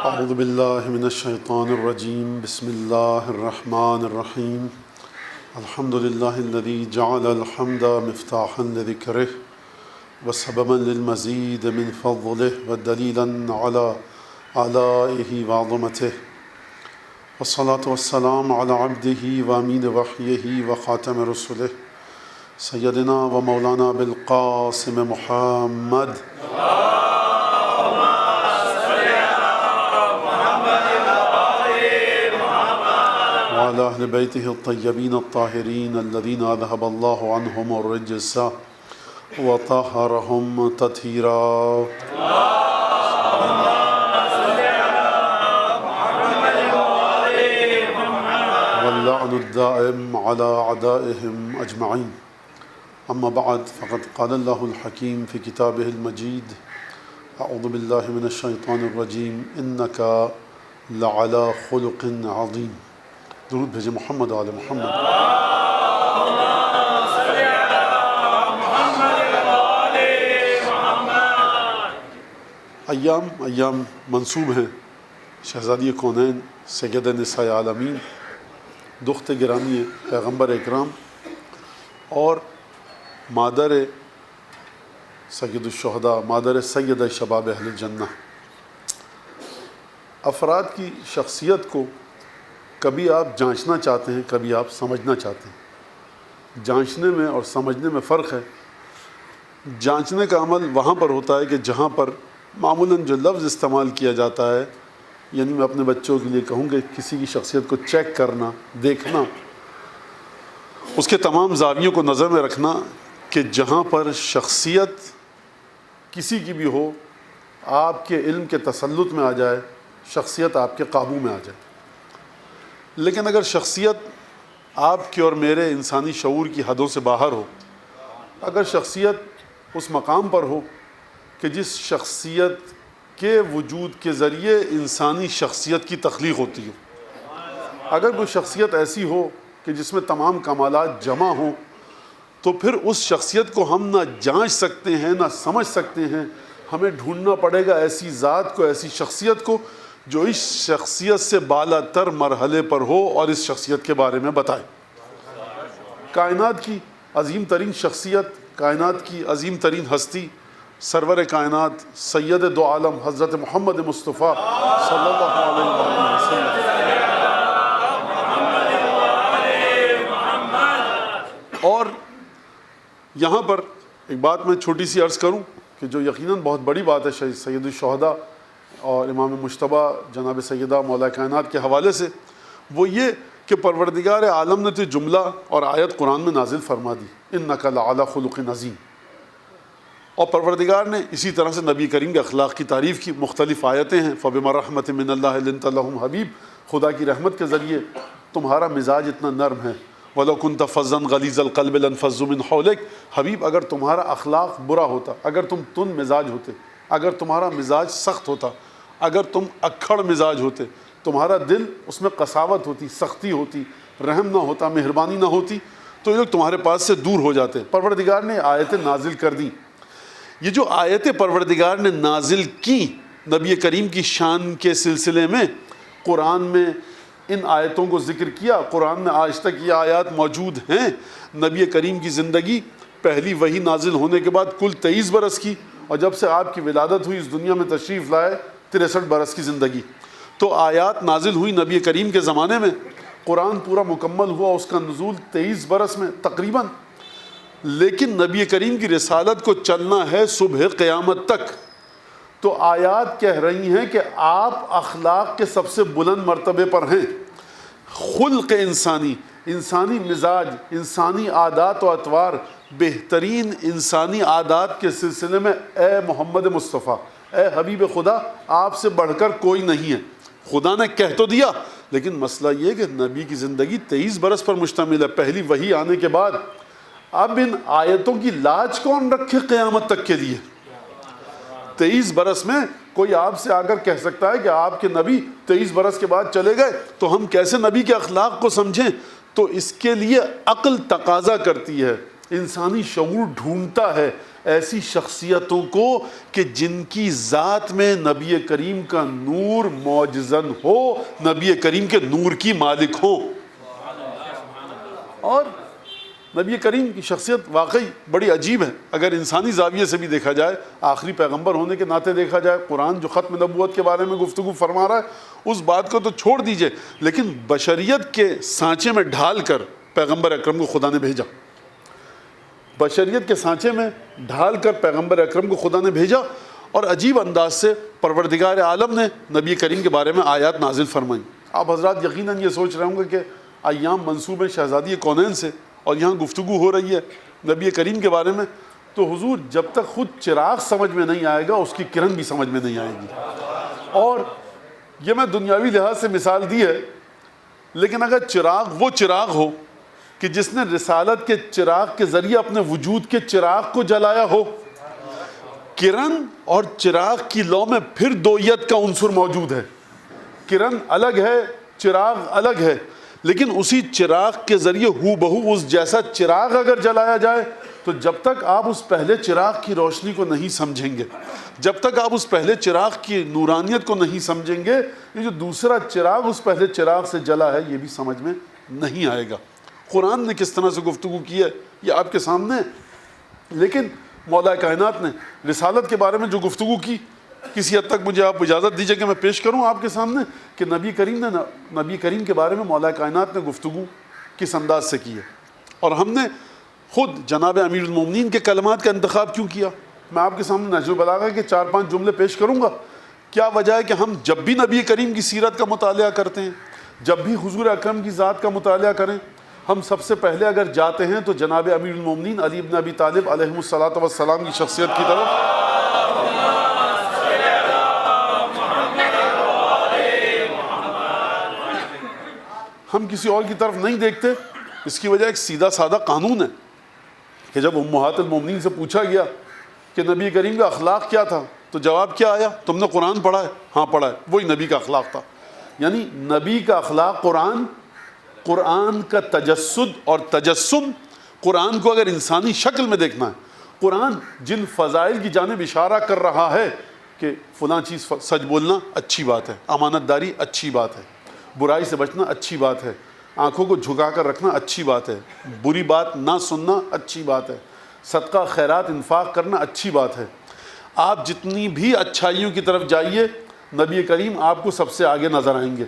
اعوذ باللہ من الشیطان الرجیم بسم اللہ الرحمن الرحیم الحمد للہ الذی جعل الحمد مفتاحا لذکرہ وسببا للمزید من فضلہ ودلیلا علی آلائہ وعظمتہ والصلاة والسلام علی عبدہ وامین وحیہ وخاتم رسلہ سیدنا و مولانا بالقاسم محمد وعلى أهل بيته الطيبين الطاهرين الذين أذهب الله عنهم الرجس وطهرهم تطهيرا واللعن الدائم على أعدائهم أجمعين. أما بعد فقد قال الله الحكيم في كتابه المجيد أعوذ بالله من الشيطان الرجيم إنك لعلى خلق عظيم. درود بھیجے محمد آل محمد. ایام منسوب ہیں شہزادی کونین سید نساء عالمین دخت گرامی پیغمبر اکرام اور مادر سید الشہداء، مادر سید شباب اہل الجنہ. افراد کی شخصیت کو کبھی آپ جانچنا چاہتے ہیں، کبھی آپ سمجھنا چاہتے ہیں. جانچنے میں اور سمجھنے میں فرق ہے. جانچنے کا عمل وہاں پر ہوتا ہے کہ جہاں پر معمولاً جو لفظ استعمال کیا جاتا ہے، یعنی میں اپنے بچوں کے لیے کہوں کہ کسی کی شخصیت کو چیک کرنا، دیکھنا، اس کے تمام زاویوں کو نظر میں رکھنا کہ جہاں پر شخصیت کسی کی بھی ہو آپ کے علم کے تسلط میں آ جائے، شخصیت آپ کے قابو میں آ جائے. لیکن اگر شخصیت آپ کے اور میرے انسانی شعور کی حدوں سے باہر ہو، اگر شخصیت اس مقام پر ہو کہ جس شخصیت کے وجود کے ذریعے انسانی شخصیت کی تخلیق ہوتی ہو، اگر کوئی شخصیت ایسی ہو کہ جس میں تمام کمالات جمع ہوں، تو پھر اس شخصیت کو ہم نہ جانچ سکتے ہیں نہ سمجھ سکتے ہیں. ہمیں ڈھونڈنا پڑے گا ایسی ذات کو، ایسی شخصیت کو جو اس شخصیت سے بالا تر مرحلے پر ہو اور اس شخصیت کے بارے میں بتائے. کائنات کی عظیم ترین شخصیت، کائنات کی عظیم ترین ہستی، سرور کائنات سید دو عالم حضرت محمد مصطفیٰ صلی اللہ علیہ وسلم. اور یہاں پر ایک بات میں چھوٹی سی عرض کروں کہ جو یقیناً بہت بڑی بات ہے سید الشہداء اور امام مجتبیٰ جناب سیدہ مولا کائنات کے حوالے سے، وہ یہ کہ پروردگار عالم نے تو جملہ اور آیت قرآن میں نازل فرما دی، اِنَّكَ لَعَلَىٰ خُلُقٍ عَظِيمٍ. اور پروردگار نے اسی طرح سے نبی کریم کے اخلاق کی تعریف کی. مختلف آیتیں ہیں. فَبِمَا رَحْمَةٍ مِّنَ اللَّهِ لِنتَ لَهُمْ حَبِيبٌ، خدا کی رحمت کے ذریعے تمہارا مزاج اتنا نرم ہے. وَلَوْ كُنْتَ فَظًّا غَلِيظَ الْقَلْبِ لَانفَضُّوا مِنْ حَوْلِكَ، حبیب اگر تمہارا اخلاق برا ہوتا، اگر تم تند مزاج ہوتے، اگر تمہارا مزاج سخت ہوتا، اگر تم اکھڑ مزاج ہوتے، تمہارا دل اس میں قساوت ہوتی، سختی ہوتی، رحم نہ ہوتا، مہربانی نہ ہوتی، تو یہ لوگ تمہارے پاس سے دور ہو جاتے. پروردگار نے آیتیں نازل کر دیں. یہ جو آیتیں پروردگار نے نازل کی نبی کریم کی شان کے سلسلے میں، قرآن میں ان آیتوں کو ذکر کیا. قرآن میں آج تک یہ آیات موجود ہیں. نبی کریم کی زندگی پہلی وحی نازل ہونے کے بعد کل 23 برس کی، اور جب سے آپ کی ولادت ہوئی اس دنیا میں تشریف لائے 63 برس کی زندگی. تو آیات نازل ہوئی نبی کریم کے زمانے میں. قرآن پورا مکمل ہوا اس کا نزول 23 برس میں تقریباً. لیکن نبی کریم کی رسالت کو چلنا ہے صبح قیامت تک. تو آیات کہہ رہی ہیں کہ آپ اخلاق کے سب سے بلند مرتبے پر ہیں. خلق انسانی، انسانی مزاج، انسانی عادات و اطوار، بہترین انسانی عادات کے سلسلے میں اے محمد مصطفیٰ، اے حبیب خدا، آپ سے بڑھ کر کوئی نہیں ہے. خدا نے کہہ تو دیا، لیکن مسئلہ یہ کہ نبی کی زندگی 23 برس پر مشتمل ہے پہلی وحی آنے کے بعد. اب ان آیتوں کی لاج کون رکھے قیامت تک کے لیے؟ 23 برس میں کوئی آپ سے آ کر کہہ سکتا ہے کہ آپ کے نبی 23 برس کے بعد چلے گئے، تو ہم کیسے نبی کے اخلاق کو سمجھیں؟ تو اس کے لیے عقل تقاضا کرتی ہے، انسانی شعور ڈھونڈتا ہے ایسی شخصیتوں کو کہ جن کی ذات میں نبی کریم کا نور معجزن ہو، نبی کریم کے نور کی مالک ہو۔ اور نبی کریم کی شخصیت واقعی بڑی عجیب ہے، اگر انسانی زاویے سے بھی دیکھا جائے، آخری پیغمبر ہونے کے ناطے دیکھا جائے، قرآن جو ختم نبوت کے بارے میں گفتگو فرما رہا ہے اس بات کو تو چھوڑ دیجئے، لیکن بشریت کے سانچے میں ڈھال کر پیغمبر اکرم کو خدا نے بھیجا، بشریت کے سانچے میں ڈھال کر پیغمبر اکرم کو خدا نے بھیجا، اور عجیب انداز سے پروردگار عالم نے نبی کریم کے بارے میں آیات نازل فرمائیں۔ آپ حضرات یقیناً یہ سوچ رہے ہوں گے کہ ایام منسوب ہیں شہزادی کونین سے اور یہاں گفتگو ہو رہی ہے نبی کریم کے بارے میں، تو حضور جب تک خود چراغ سمجھ میں نہیں آئے گا اس کی کرن بھی سمجھ میں نہیں آئے گی۔ اور یہ میں دنیاوی لحاظ سے مثال دی ہے، لیکن اگر چراغ وہ چراغ ہو کہ جس نے رسالت کے چراغ کے ذریعے اپنے وجود کے چراغ کو جلایا ہو، کرن اور چراغ کی لو میں پھر دوئیت کا عنصر موجود ہے، کرن الگ ہے، چراغ الگ ہے، لیکن اسی چراغ کے ذریعے ہو بہو اس جیسا چراغ اگر جلایا جائے تو جب تک آپ اس پہلے چراغ کی روشنی کو نہیں سمجھیں گے، جب تک آپ اس پہلے چراغ کی نورانیت کو نہیں سمجھیں گے، یہ جو دوسرا چراغ اس پہلے چراغ سے جلا ہے یہ بھی سمجھ میں نہیں آئے گا۔ قرآن نے کس طرح سے گفتگو کی ہے یہ آپ کے سامنے ہے، لیکن مولا کائنات نے رسالت کے بارے میں جو گفتگو کی، کسی حد تک مجھے آپ اجازت دیجئے کہ میں پیش کروں آپ کے سامنے کہ نبی کریم کے بارے میں مولا کائنات نے گفتگو کس انداز سے کی ہے، اور ہم نے خود جناب امیر المومنین کے کلمات کا انتخاب کیوں کیا۔ میں آپ کے سامنے نہج البلاغہ کے 4-5 جملے پیش کروں گا۔ کیا وجہ ہے کہ ہم جب بھی نبی کریم کی سیرت کا مطالعہ کرتے ہیں، جب بھی حضور اکرم کی ذات کا مطالعہ کریں، ہم سب سے پہلے اگر جاتے ہیں تو جناب امیر المومنین علی بن ابی طالب علیہ الصلوۃ والسلام کی شخصیت کی طرف، ہم کسی اور کی طرف نہیں دیکھتے۔ اس کی وجہ ایک سیدھا سادہ قانون ہے کہ جب امہات المومنین سے پوچھا گیا کہ نبی کریم کا اخلاق کیا تھا تو جواب کیا آیا؟ تم نے قرآن پڑھا ہے؟ ہاں پڑھا ہے۔ وہی نبی کا اخلاق تھا، یعنی نبی کا اخلاق قرآن کا تجسد اور تجسم، قرآن کو اگر انسانی شکل میں دیکھنا ہے، قرآن جن فضائل کی جانب اشارہ کر رہا ہے کہ فلاں چیز سچ بولنا اچھی بات ہے، امانت داری اچھی بات ہے، برائی سے بچنا اچھی بات ہے، آنکھوں کو جھکا کر رکھنا اچھی بات ہے، بری بات نہ سننا اچھی بات ہے، صدقہ خیرات انفاق کرنا اچھی بات ہے۔ آپ جتنی بھی اچھائیوں کی طرف جائیے نبی کریم آپ کو سب سے آگے نظر آئیں گے۔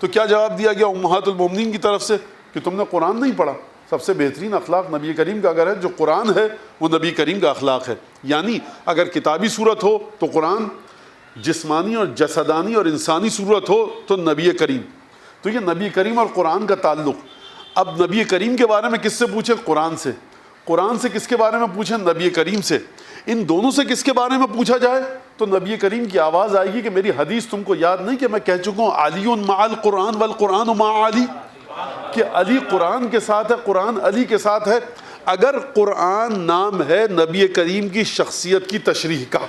تو کیا جواب دیا گیا امہات المومنین کی طرف سے کہ تم نے قرآن نہیں پڑھا؟ سب سے بہترین اخلاق نبی کریم کا اگر ہے، جو قرآن ہے وہ نبی کریم کا اخلاق ہے۔ یعنی اگر کتابی صورت ہو تو قرآن، جسمانی اور جسدانی اور انسانی صورت ہو تو نبی کریم۔ تو یہ نبی کریم اور قرآن کا تعلق۔ اب نبی کریم کے بارے میں کس سے پوچھیں؟ قرآن سے۔ قرآن سے کس کے بارے میں پوچھیں؟ نبی کریم سے۔ ان دونوں سے کس کے بارے میں پوچھا جائے تو نبی کریم کی آواز آئے گی کہ میری حدیث تم کو یاد نہیں کہ میں کہہ چکا ہوں علی مع القرآن والقرآن مع علی، کہ علی قرآن کے ساتھ ہے، قرآن علی کے ساتھ ہے۔ اگر قرآن نام ہے نبی کریم کی شخصیت کی تشریح کا،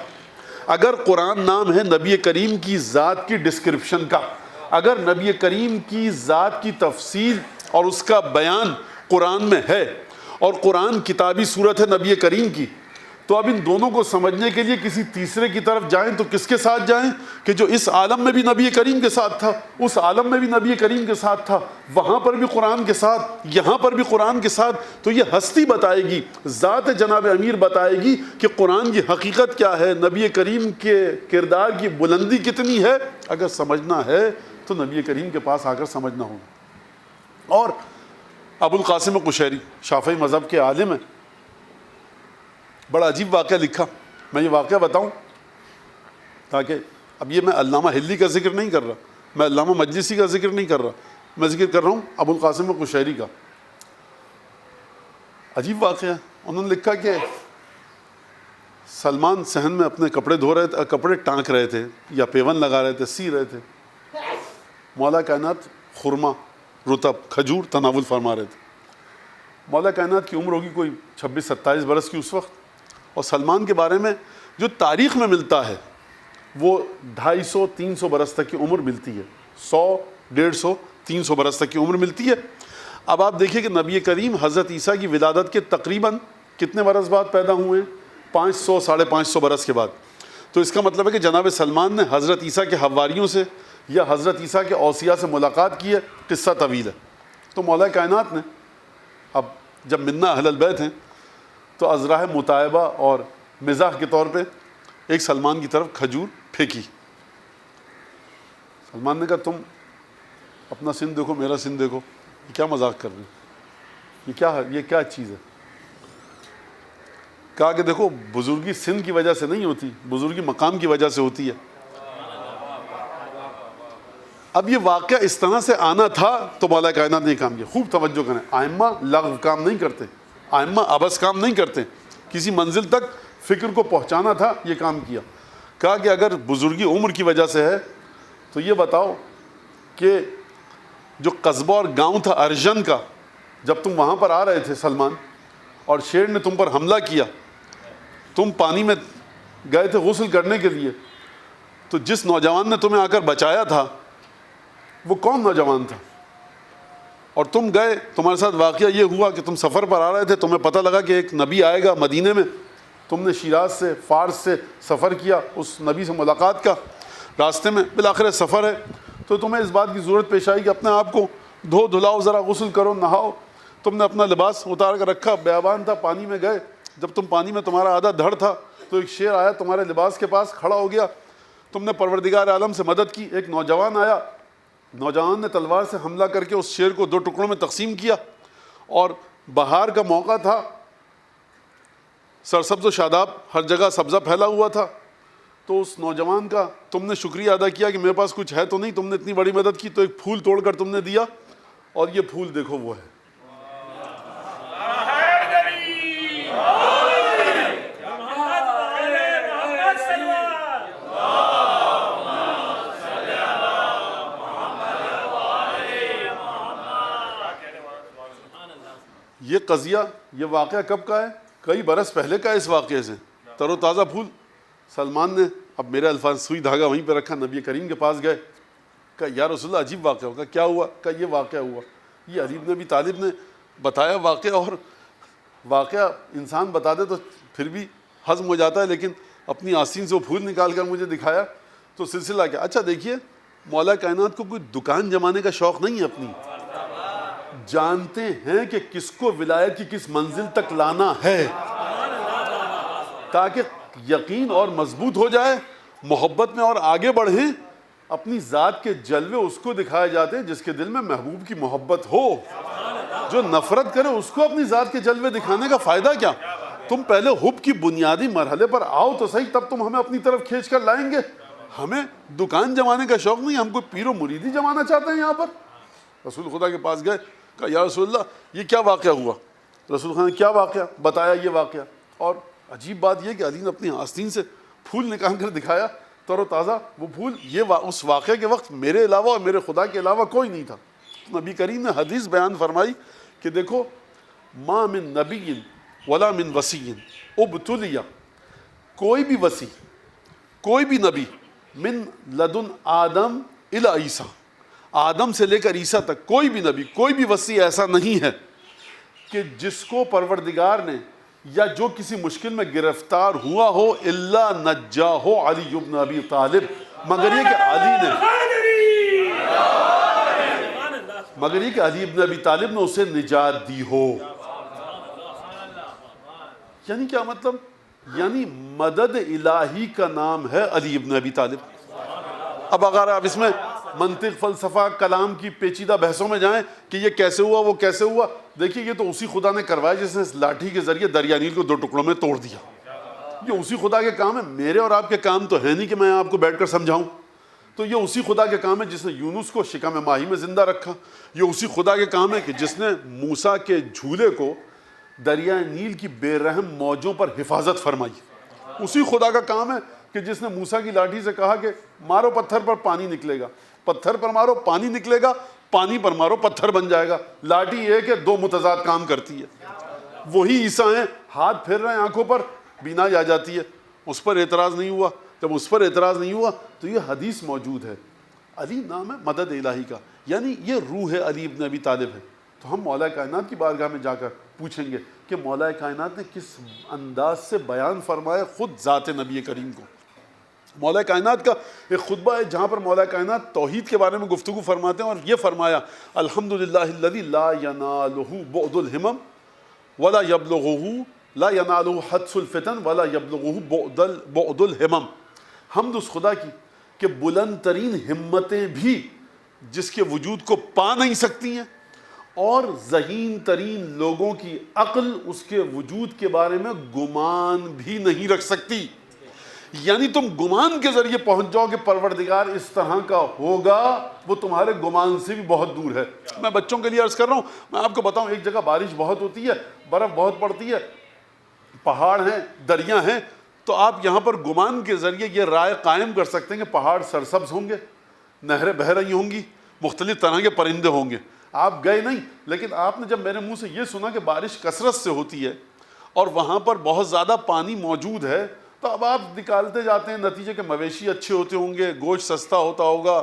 اگر قرآن نام ہے نبی کریم کی ذات کی ڈسکرپشن کا، اگر نبی کریم کی ذات کی تفصیل اور اس کا بیان قرآن میں ہے، اور قرآن کتابی صورت ہے نبی کریم کی، تو اب ان دونوں کو سمجھنے کے لیے کسی تیسرے کی طرف جائیں تو کس کے ساتھ جائیں کہ جو اس عالم میں بھی نبی کریم کے ساتھ تھا، اس عالم میں بھی نبی کریم کے ساتھ تھا، وہاں پر بھی قرآن کے ساتھ، یہاں پر بھی قرآن کے ساتھ۔ تو یہ ہستی بتائے گی، ذات جناب امیر بتائے گی کہ قرآن کی حقیقت کیا ہے، نبی کریم کے کردار کی بلندی کتنی ہے۔ اگر سمجھنا ہے تو نبی کریم کے پاس آ کر سمجھنا ہوگا۔ اور ابو القاسم قشیری شافعی مذہب کے عالم ہیں، بڑا عجیب واقعہ لکھا۔ میں یہ واقعہ بتاؤں تاکہ اب یہ میں علامہ ہلی کا ذکر نہیں کر رہا، میں علامہ مجلسی کا ذکر نہیں کر رہا، میں ذکر کر رہا ہوں ابو القاسم قشیری کا۔ عجیب واقعہ ہے۔ انہوں نے لکھا کہ سلمان صحن میں اپنے کپڑے دھو رہے تھے، کپڑے ٹانک رہے تھے یا پیون لگا رہے تھے، سی رہے تھے، مولا کائنات خرما، رطب، کھجور تناول فرما رہے تھے۔ مولا کائنات کی عمر ہوگی کوئی 26-27 برس کی اس وقت، اور سلمان کے بارے میں جو تاریخ میں ملتا ہے وہ 250-300 برس تک کی عمر ملتی ہے، 100-150-300 برس تک کی عمر ملتی ہے۔ اب آپ دیکھیے کہ نبی کریم حضرت عیسیٰ کی ولادت کے تقریباً کتنے برس بعد پیدا ہوئے ہیں؟ 500 550 برس کے بعد. تو اس کا مطلب ہے کہ جناب سلمان نے حضرت عیسیٰ کے حواریوں سے یا حضرت عیسیٰ کے اوصیاء سے ملاقات کی ہے. قصہ طویل ہے. تو مولا کائنات نے اب جب منا اہل البیت ہیں تو ازراہ متائبہ اور مزاح کے طور پہ ایک سلمان کی طرف کھجور پھینکی. سلمان نے کہا تم اپنا سن دیکھو میرا سن دیکھو, یہ کیا مذاق کر رہے ہیں, یہ کیا چیز ہے. کہا کہ دیکھو بزرگی سن کی وجہ سے نہیں ہوتی, بزرگی مقام کی وجہ سے ہوتی ہے. اب یہ واقعہ اس طرح سے آنا تھا تو مولا کائنات نے کام کیا. خوب توجہ کریں, ائمہ لغو کام نہیں کرتے, ائمہ عبث کام نہیں کرتے. کسی منزل تک فکر کو پہنچانا تھا, یہ کام کیا. کہا کہ اگر بزرگی عمر کی وجہ سے ہے تو یہ بتاؤ کہ جو قصبہ اور گاؤں تھا ارجن کا, جب تم وہاں پر آ رہے تھے سلمان اور شیر نے تم پر حملہ کیا, تم پانی میں گئے تھے غسل کرنے کے لیے, تو جس نوجوان نے تمہیں آ کر بچایا تھا وہ کون نوجوان تھا؟ اور تم گئے, تمہارے ساتھ واقعہ یہ ہوا کہ تم سفر پر آ رہے تھے, تمہیں پتہ لگا کہ ایک نبی آئے گا مدینے میں, تم نے شیراز سے فارس سے سفر کیا اس نبی سے ملاقات کا, راستے میں بالآخر سفر ہے تو تمہیں اس بات کی ضرورت پیش آئی کہ اپنے آپ کو دھو دھلاؤ, ذرا غسل کرو, نہاؤ. تم نے اپنا لباس اتار کر رکھا, بیابان تھا, پانی میں گئے. جب تم پانی میں تمہارا آدھا دھڑ تھا تو ایک شیر آیا تمہارے لباس کے پاس کھڑا ہو گیا. تم نے پروردگار عالم سے مدد کی. ایک نوجوان آیا, نوجوان نے تلوار سے حملہ کر کے اس شیر کو 2 ٹکڑوں میں تقسیم کیا, اور بہار کا موقع تھا, سرسبز و شاداب, ہر جگہ سبزہ پھیلا ہوا تھا. تو اس نوجوان کا تم نے شکریہ ادا کیا کہ میرے پاس کچھ ہے تو نہیں, تم نے اتنی بڑی مدد کی, تو ایک پھول توڑ کر تم نے دیا, اور یہ پھول دیکھو وہ ہے. یہ قضیہ, یہ واقعہ کب کا ہے؟ کئی برس پہلے کا ہے. اس واقعے سے تر و تازہ پھول. سلمان نے اب میرے الفاظ سوئی دھاگا وہیں پہ رکھا, نبی کریم کے پاس گئے. کہا یا رسول اللہ عجیب واقعہ ہوگا. کیا ہوا؟ کہا یہ واقعہ ہوا. یہ علی بن ابی طالب نے بتایا واقعہ, اور واقعہ انسان بتا دے تو پھر بھی ہضم ہو جاتا ہے, لیکن اپنی آستین سے وہ پھول نکال کر مجھے دکھایا تو سلسلہ کیا. اچھا دیکھیے, مولا کائنات کو کوئی دکان جمانے کا شوق نہیں ہے اپنی, جانتے ہیں کہ کس کو ولایت کی کس منزل تک لانا ہے, تاکہ یقین اور مضبوط ہو جائے, محبت میں اور آگے بڑھیں. اپنی ذات کے جلوے اس کو دکھائے جاتے ہیں جس کے دل میں محبوب کی محبت ہو. جو نفرت کرے اس کو اپنی ذات کے جلوے دکھانے کا فائدہ کیا؟ تم پہلے حب کی بنیادی مرحلے پر آؤ تو صحیح, تب تم ہمیں اپنی طرف کھینچ کر لائیں گے. ہمیں دکان جمانے کا شوق نہیں, ہم کوئی پیر و مریدی جمانا چاہتے ہیں. یہاں پر رسول خدا کے پاس گئے, کہا یا رسول اللہ یہ کیا واقعہ ہوا؟ رسول خدا نے کیا واقعہ بتایا, یہ واقعہ. اور عجیب بات یہ کہ علی نے اپنی آستین سے پھول نکال کر دکھایا, تر و تازہ وہ پھول. یہ اس واقعے کے وقت میرے علاوہ اور میرے خدا کے علاوہ کوئی نہیں تھا. نبی کریم نے حدیث بیان فرمائی کہ دیکھو, ما من نبی ولا من وصی ابتلیا, کوئی بھی وصی, کوئی بھی نبی, من لدن آدم الی عیسیٰ, آدم سے لے کر عیسیٰ تک کوئی بھی نبی, کوئی بھی وصی ایسا نہیں ہے کہ جس کو پروردگار نے یا جو کسی مشکل میں گرفتار ہوا ہو الا نجاہ علی بن ابی طالب, مگر یہ کہ علی بن ابی طالب نے اسے نجات دی ہو. یعنی کیا مطلب؟ یعنی مدد الہی کا نام ہے علی بن ابی طالب. اب اگر آپ اس میں منطق, فلسفہ, کلام کی پیچیدہ بحثوں میں جائیں کہ یہ کیسے ہوا, وہ کیسے ہوا, دیکھیے یہ تو اسی خدا نے کروایا جس نے اس لاٹھی کے ذریعے دریا نیل کو 2 ٹکڑوں میں توڑ دیا. یہ اسی خدا کے کام ہے. میرے اور آپ کے کام تو ہے نہیں کہ میں آپ کو بیٹھ کر سمجھاؤں. تو یہ اسی خدا کے کام ہے جس نے یونس کو شکم ماہی میں زندہ رکھا. یہ اسی خدا کے کام ہے کہ جس نے موسیٰ کے جھولے کو دریائے نیل کی بے رحم موجوں پر حفاظت فرمائی. اسی خدا کا کام ہے کہ جس نے موسیٰ کی لاٹھی سے کہا کہ مارو پتھر پر پانی نکلے گا, پتھر پر مارو پانی نکلے گا, پانی پر مارو پتھر بن جائے گا. لاٹھی ایک ہے, 2 متضاد کام کرتی ہے. وہی عیسیٰ ہیں, ہاتھ پھیر رہے ہیں آنکھوں پر, بینائی آ جاتی ہے. اس پر اعتراض نہیں ہوا. جب اس پر اعتراض نہیں ہوا تو یہ حدیث موجود ہے. علی نام ہے مدد الہی کا, یعنی یہ روح علی ابن ابی طالب ہے. تو ہم مولا کائنات کی بارگاہ میں جا کر پوچھیں گے کہ مولا کائنات نے کس انداز سے بیان فرمایا خود ذات نبی کریم کو۔ مولا کائنات کا ایک خطبہ ہے جہاں پر مولا کائنات توحید کے بارے میں گفتگو فرماتے ہیں اور یہ فرمایا الحمدللہ الذی لا ینالہ بعد الہمم ولا یبلغہ لا ینالہ حدس الفتن ولا یبلغہ بعد الہمم۔ حمد اس خدا کی کہ بلند ترین ہمتیں بھی جس کے وجود کو پا نہیں سکتی ہیں، اور ذہین ترین لوگوں کی عقل اس کے وجود کے بارے میں گمان بھی نہیں رکھ سکتی۔ یعنی تم گمان کے ذریعے پہنچ جاؤ کہ پروردگار اس طرح کا ہوگا، وہ تمہارے گمان سے بھی بہت دور ہے۔ میں بچوں کے لیے عرض کر رہا ہوں، میں آپ کو بتاؤں، ایک جگہ بارش بہت ہوتی ہے، برف بہت پڑتی ہے، پہاڑ ہیں، دریا ہیں، تو آپ یہاں پر گمان کے ذریعے یہ رائے قائم کر سکتے ہیں کہ پہاڑ سرسبز ہوں گے، نہریں بہہ رہی ہوں گی، مختلف طرح کے پرندے ہوں گے۔ آپ گئے نہیں، لیکن آپ نے جب میرے منہ سے یہ سنا کہ بارش کثرت سے ہوتی ہے اور وہاں پر بہت زیادہ پانی موجود ہے، تو اب آپ نکالتے جاتے ہیں نتیجے کہ مویشی اچھے ہوتے ہوں گے، گوشت سستا ہوتا ہوگا،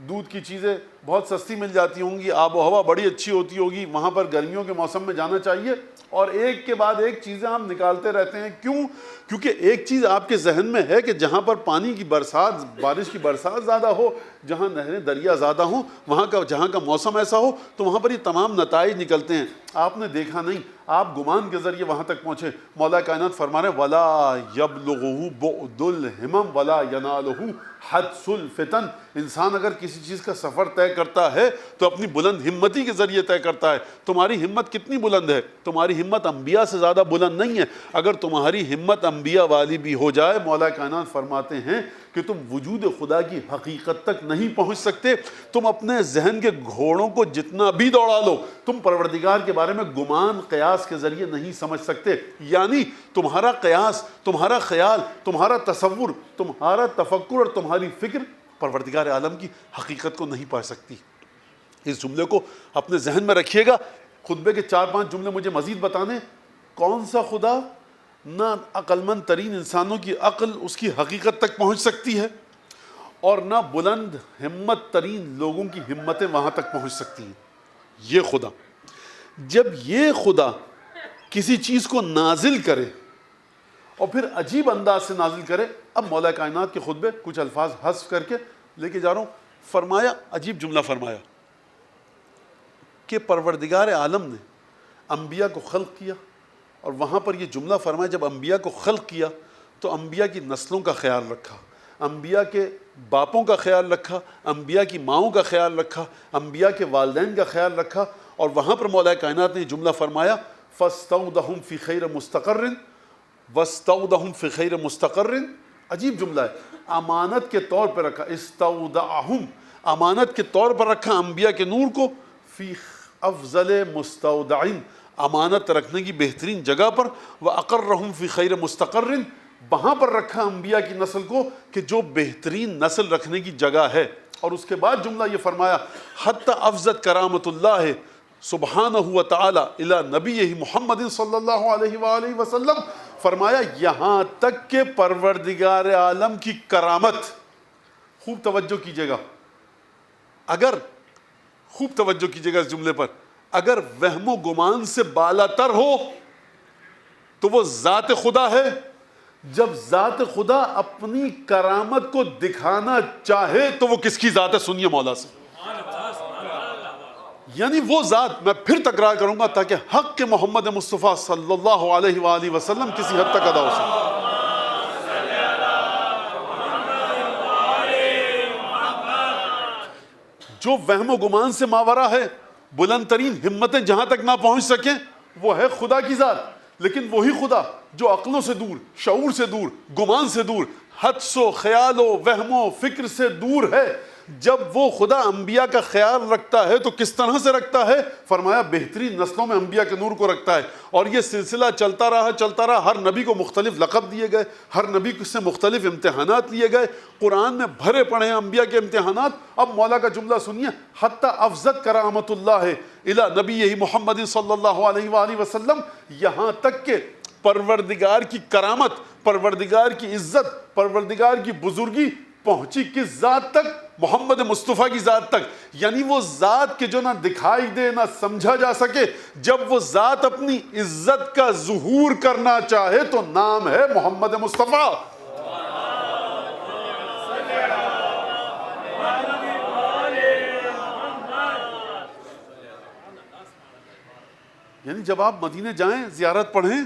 دودھ کی چیزیں بہت سستی مل جاتی ہوں گی، آب و ہوا بڑی اچھی ہوتی ہوگی، وہاں پر گرمیوں کے موسم میں جانا چاہیے، اور ایک کے بعد ایک چیزیں آپ نکالتے رہتے ہیں۔ کیوں؟ کیونکہ ایک چیز آپ کے ذہن میں ہے کہ جہاں پر پانی کی برسات، بارش کی برسات زیادہ ہو، جہاں نہریں دریا زیادہ ہوں، وہاں کا جہاں کا موسم ایسا ہو، تو وہاں پر یہ تمام نتائج نکلتے ہیں۔ آپ نے دیکھا نہیں، آپ گمان کے ذریعے وہاں تک پہنچے۔ مولا کائنات فرما رہے ہیں وَلَا يَبْلُغُهُ بُعْدُ الْهِمَمْ وَلَا يَنَالُهُ حَدْسُ الْفِتَنْ۔ انسان اگر کسی چیز کا سفر طے کرتا ہے تو اپنی بلند ہمتی کے ذریعے طے کرتا ہے۔ تمہاری ہمت کتنی بلند ہے؟ تمہاری ہمت انبیاء سے زیادہ بلند نہیں ہے۔ اگر تمہاری ہمت انبیاء والی بھی ہو جائے، مولا کائنات فرماتے ہیں کہ تم وجود خدا کی حقیقت تک نہیں پہنچ سکتے۔ تم اپنے ذہن کے گھوڑوں کو جتنا بھی دوڑا لو، تم پروردگار کے بارے میں گمان قیاس کے ذریعے نہیں سمجھ سکتے۔ یعنی تمہارا قیاس، تمہارا خیال، تمہارا تصور، تمہارا تفکر اور تمہاری فکر پروردگار عالم کی حقیقت کو نہیں پا سکتی۔ اس جملے کو اپنے ذہن میں رکھیے گا۔ خطبے کے 4-5 جملے مجھے مزید بتانے۔ کون سا خدا نہ عقل مند ترین انسانوں کی عقل اس کی حقیقت تک پہنچ سکتی ہے، اور نہ بلند ہمت ترین لوگوں کی ہمتیں وہاں تک پہنچ سکتی ہیں؟ یہ خدا، جب یہ خدا کسی چیز کو نازل کرے اور پھر عجیب انداز سے نازل کرے۔ اب مولا کائنات کے خطبے کچھ الفاظ حذف کر کے لے کے جا رہا ہوں۔ فرمایا، عجیب جملہ فرمایا کہ پروردگار عالم نے انبیاء کو خلق کیا، اور وہاں پر یہ جملہ فرمایا جب انبیاء کو خلق کیا تو انبیاء کی نسلوں کا خیال رکھا، انبیاء کے باپوں کا خیال رکھا، انبیاء کی ماؤں کا خیال رکھا، انبیاء کے والدین کا خیال رکھا، اور وہاں پر مولا کائنات نے یہ جملہ فرمایا فَاسْتَوْدَهُمْ فِي خَيْرِ مُسْتَقَرٍ وَاسْتَوْدَهُمْ فِي خَيْرِ مُسْتَقَرٍ۔ عجیب جملہ ہے، امانت کے طور پر رکھا، استودعہم، امانت کے طور پر رکھا انبیاء کے نور کو، فی افضل مستودعین، امانت رکھنے کی بہترین جگہ پر، وَأَقَرَّهُمْ فِي خَيْرِ مُسْتَقَرٍ، وہاں پر رکھا انبیاء کی نسل کو کہ جو بہترین نسل رکھنے کی جگہ ہے۔ اور اس کے بعد جملہ یہ فرمایا حتی افزت کرامت اللہ سبحانہ وتعالی الی نبیہ محمد صلی اللہ علیہ وآلہ وسلم، فرمایا یہاں تک کہ پروردگار عالم کی کرامت، خوب توجہ کیجیے گا، اگر خوب توجہ کیجیے گا اس جملے پر، اگر وہم و گمان سے بالا تر ہو تو وہ ذات خدا ہے۔ جب ذات خدا اپنی کرامت کو دکھانا چاہے تو وہ کس کی ذات ہے؟ سنیے مولا سے، یعنی وہ ذات، میں پھر تکرار کروں گا تاکہ حق کے محمد مصطفیٰ صلی اللہ علیہ وآلہ وسلم کسی حد تک ادا ہو سکے۔ جو وہم و گمان سے ماورا ہے، بلند ترین ہمتیں جہاں تک نہ پہنچ سکیں، وہ ہے خدا کی ذات۔ لیکن وہی خدا جو عقلوں سے دور، شعور سے دور، گمان سے دور، حدس و خیال و وہم و فکر سے دور ہے، جب وہ خدا انبیاء کا خیال رکھتا ہے تو کس طرح سے رکھتا ہے؟ فرمایا بہترین نسلوں میں انبیاء کے نور کو رکھتا ہے۔ اور یہ سلسلہ چلتا رہا، ہر نبی کو مختلف لقب دیے گئے، ہر نبی سے مختلف امتحانات لیے گئے، قرآن میں بھرے پڑے ہیں انبیاء کے امتحانات۔ اب مولا کا جملہ سنیے، حتی افزت کرامت اللہ الی نبیہ محمد صلی اللہ علیہ وآلہ وسلم، یہاں تک کہ پروردگار کی کرامت، پروردگار کی عزت، پروردگار کی بزرگی پہنچی کس ذات تک؟ محمد مصطفیٰ کی ذات تک. یعنی وہ ذات کے جو نہ دکھائی دے نہ سمجھا جا سکے، جب وہ ذات اپنی عزت کا ظہور کرنا چاہے تو نام ہے محمد مصطفیٰ. یعنی جب آپ مدینے جائیں زیارت پڑھیں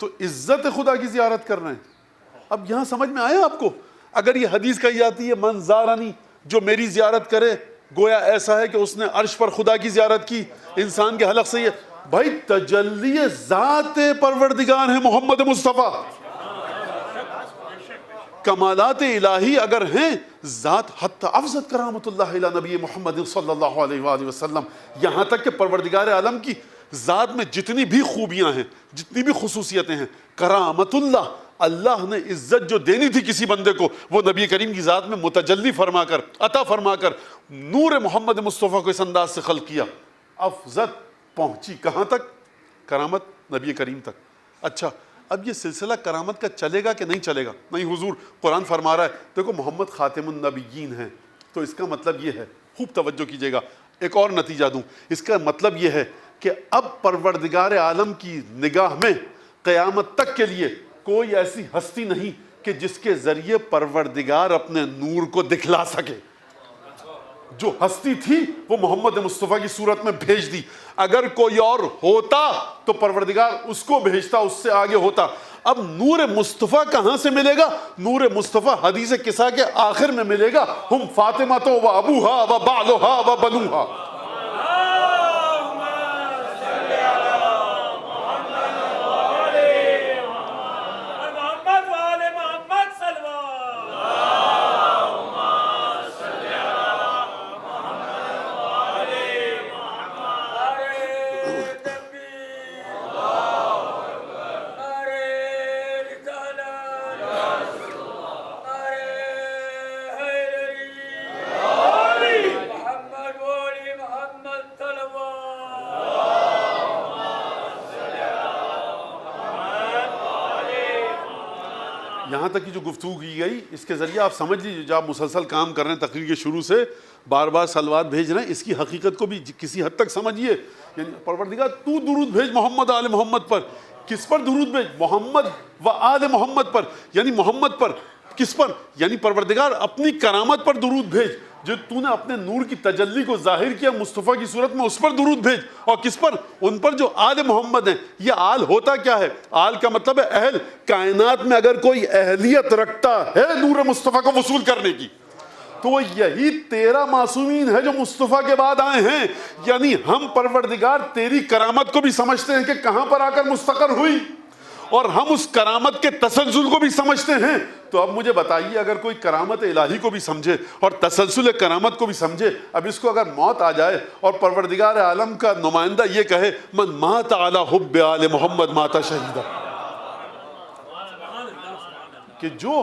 تو عزت خدا کی زیارت کر رہے ہیں. اب یہاں سمجھ میں آیا آپ کو؟ اگر یہ حدیث کہی جاتی ہے من زارنی، جو میری زیارت کرے گویا ایسا ہے کہ اس نے عرش پر خدا کی زیارت کی. انسان کے حلق سے یہ بھائی تجلی ذات پروردگار ہے محمد مصطفیٰ. کمالات الہی اگر ہیں، ذات حتی افضت کرامت اللہ الی نبی محمد صلی اللہ علیہ وآلہ وسلم، یہاں تک کہ پروردگار عالم کی ذات میں جتنی بھی خوبیاں ہیں، جتنی بھی خصوصیتیں ہیں، کرامت اللہ، اللہ نے عزت جو دینی تھی کسی بندے کو وہ نبی کریم کی ذات میں متجلی فرما کر، عطا فرما کر نور محمد مصطفیٰ کو اس انداز سے خلق کیا. افضت پہنچی کہاں تک؟ کرامت نبی کریم تک. اچھا اب یہ سلسلہ کرامت کا چلے گا کہ نہیں چلے گا؟ نہیں حضور، قرآن فرما رہا ہے دیکھو محمد خاتم النبیین ہیں، تو اس کا مطلب یہ ہے، خوب توجہ کیجئے گا، ایک اور نتیجہ دوں. اس کا مطلب یہ ہے کہ اب پروردگار عالم کی نگاہ میں قیامت تک کے لیے کوئی ایسی ہستی نہیں کہ جس کے ذریعے پروردگار اپنے نور کو دکھلا سکے. جو ہستی تھی وہ محمد مصطفیٰ کی صورت میں بھیج دی. اگر کوئی اور ہوتا تو پروردگار اس کو بھیجتا، اس سے آگے ہوتا. اب نور مصطفیٰ کہاں سے ملے گا؟ نور مصطفیٰ حدیث قصہ کے آخر میں ملے گا. ہم فاطمہ تو و ابوہا و بعلہا و بنوہا. یہاں تک کی جو گفتگو کی گئی اس کے ذریعے آپ سمجھ لیجیے، جو آپ مسلسل کام کر رہے ہیں تقریر کے شروع سے بار بار صلوات بھیج رہے ہیں، اس کی حقیقت کو بھی کسی حد تک سمجھیے. یعنی پروردگار تو درود بھیج محمد آل محمد پر. کس پر درود بھیج؟ محمد و آل محمد پر. یعنی محمد پر. کس پر؟ یعنی پروردگار اپنی کرامت پر درود بھیج. جو تو نے اپنے نور کی تجلی کو ظاہر کیا مصطفیٰ کی صورت میں، اس پر درود بھیج. اور کس پر؟ ان پر جو آل محمد ہیں. یہ آل ہوتا کیا ہے؟ آل کا مطلب ہے اہل. کائنات میں اگر کوئی اہلیت رکھتا ہے نور مصطفیٰ کو وصول کرنے کی تو وہ یہی 13 معصومین ہے جو مصطفیٰ کے بعد آئے ہیں. یعنی ہم پروردگار تیری کرامت کو بھی سمجھتے ہیں کہ کہاں پر آ کر مستقر ہوئی، اور ہم اس کرامت کے تسلسل کو بھی سمجھتے ہیں. تو اب مجھے بتائیے، اگر کوئی کرامت الہی کو بھی سمجھے اور تسلسل کرامت کو بھی سمجھے، اب اس کو اگر موت آ جائے اور پروردگار عالم کا نمائندہ یہ کہے من مات علی حب آل محمد مات شہیدہ، کہ جو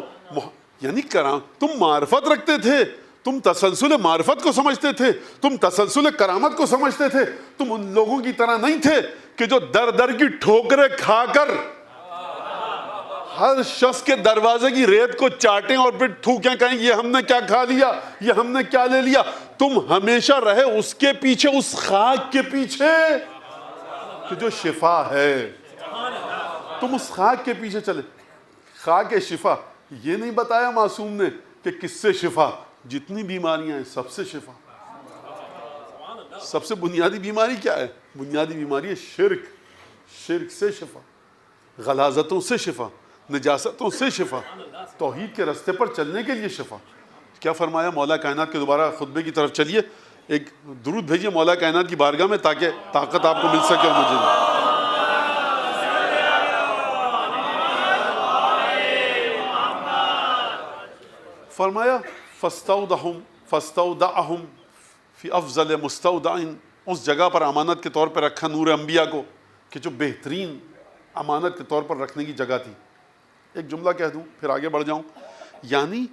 یعنی تم معرفت رکھتے تھے، تم تسلسل معرفت کو سمجھتے تھے، تم تسلسل کرامت کو سمجھتے تھے، تم ان لوگوں کی طرح نہیں تھے کہ جو در در کی ٹھوکریں کھا کر ہر شخص کے دروازے کی ریت کو چاٹیں اور پھر تھوکیں، کہیں یہ ہم نے کیا کھا لیا، یہ ہم نے کیا لے لیا. تم ہمیشہ رہے اس کے پیچھے، اس خاک کے پیچھے کہ جو شفا ہے. تم اس خاک کے پیچھے چلے. خاک شفا یہ نہیں بتایا معصوم نے کہ کس سے شفا؟ جتنی بیماریاں ہیں سب سے شفا. سب سے بنیادی بیماری کیا ہے؟ بنیادی بیماری ہے شرک. شرک سے شفا، غلاظتوں سے شفا، نجاستوں سے شفا، توحید کے راستے پر چلنے کے لیے شفا. کیا فرمایا مولا کائنات کے؟ دوبارہ خطبے کی طرف چلیے، ایک درود بھیجیے مولا کائنات کی بارگاہ میں تاکہ طاقت آپ کو مل سکے اور مجھے بھی. فرمایا فاستودعہم فی افضل مستودع، اس جگہ پر امانت کے طور پر رکھا نور انبیاء کو کہ جو بہترین امانت کے طور پر رکھنے کی جگہ تھی. ایک جملہ کہہ دوں پھر آگے بڑھ جاؤں. یعنی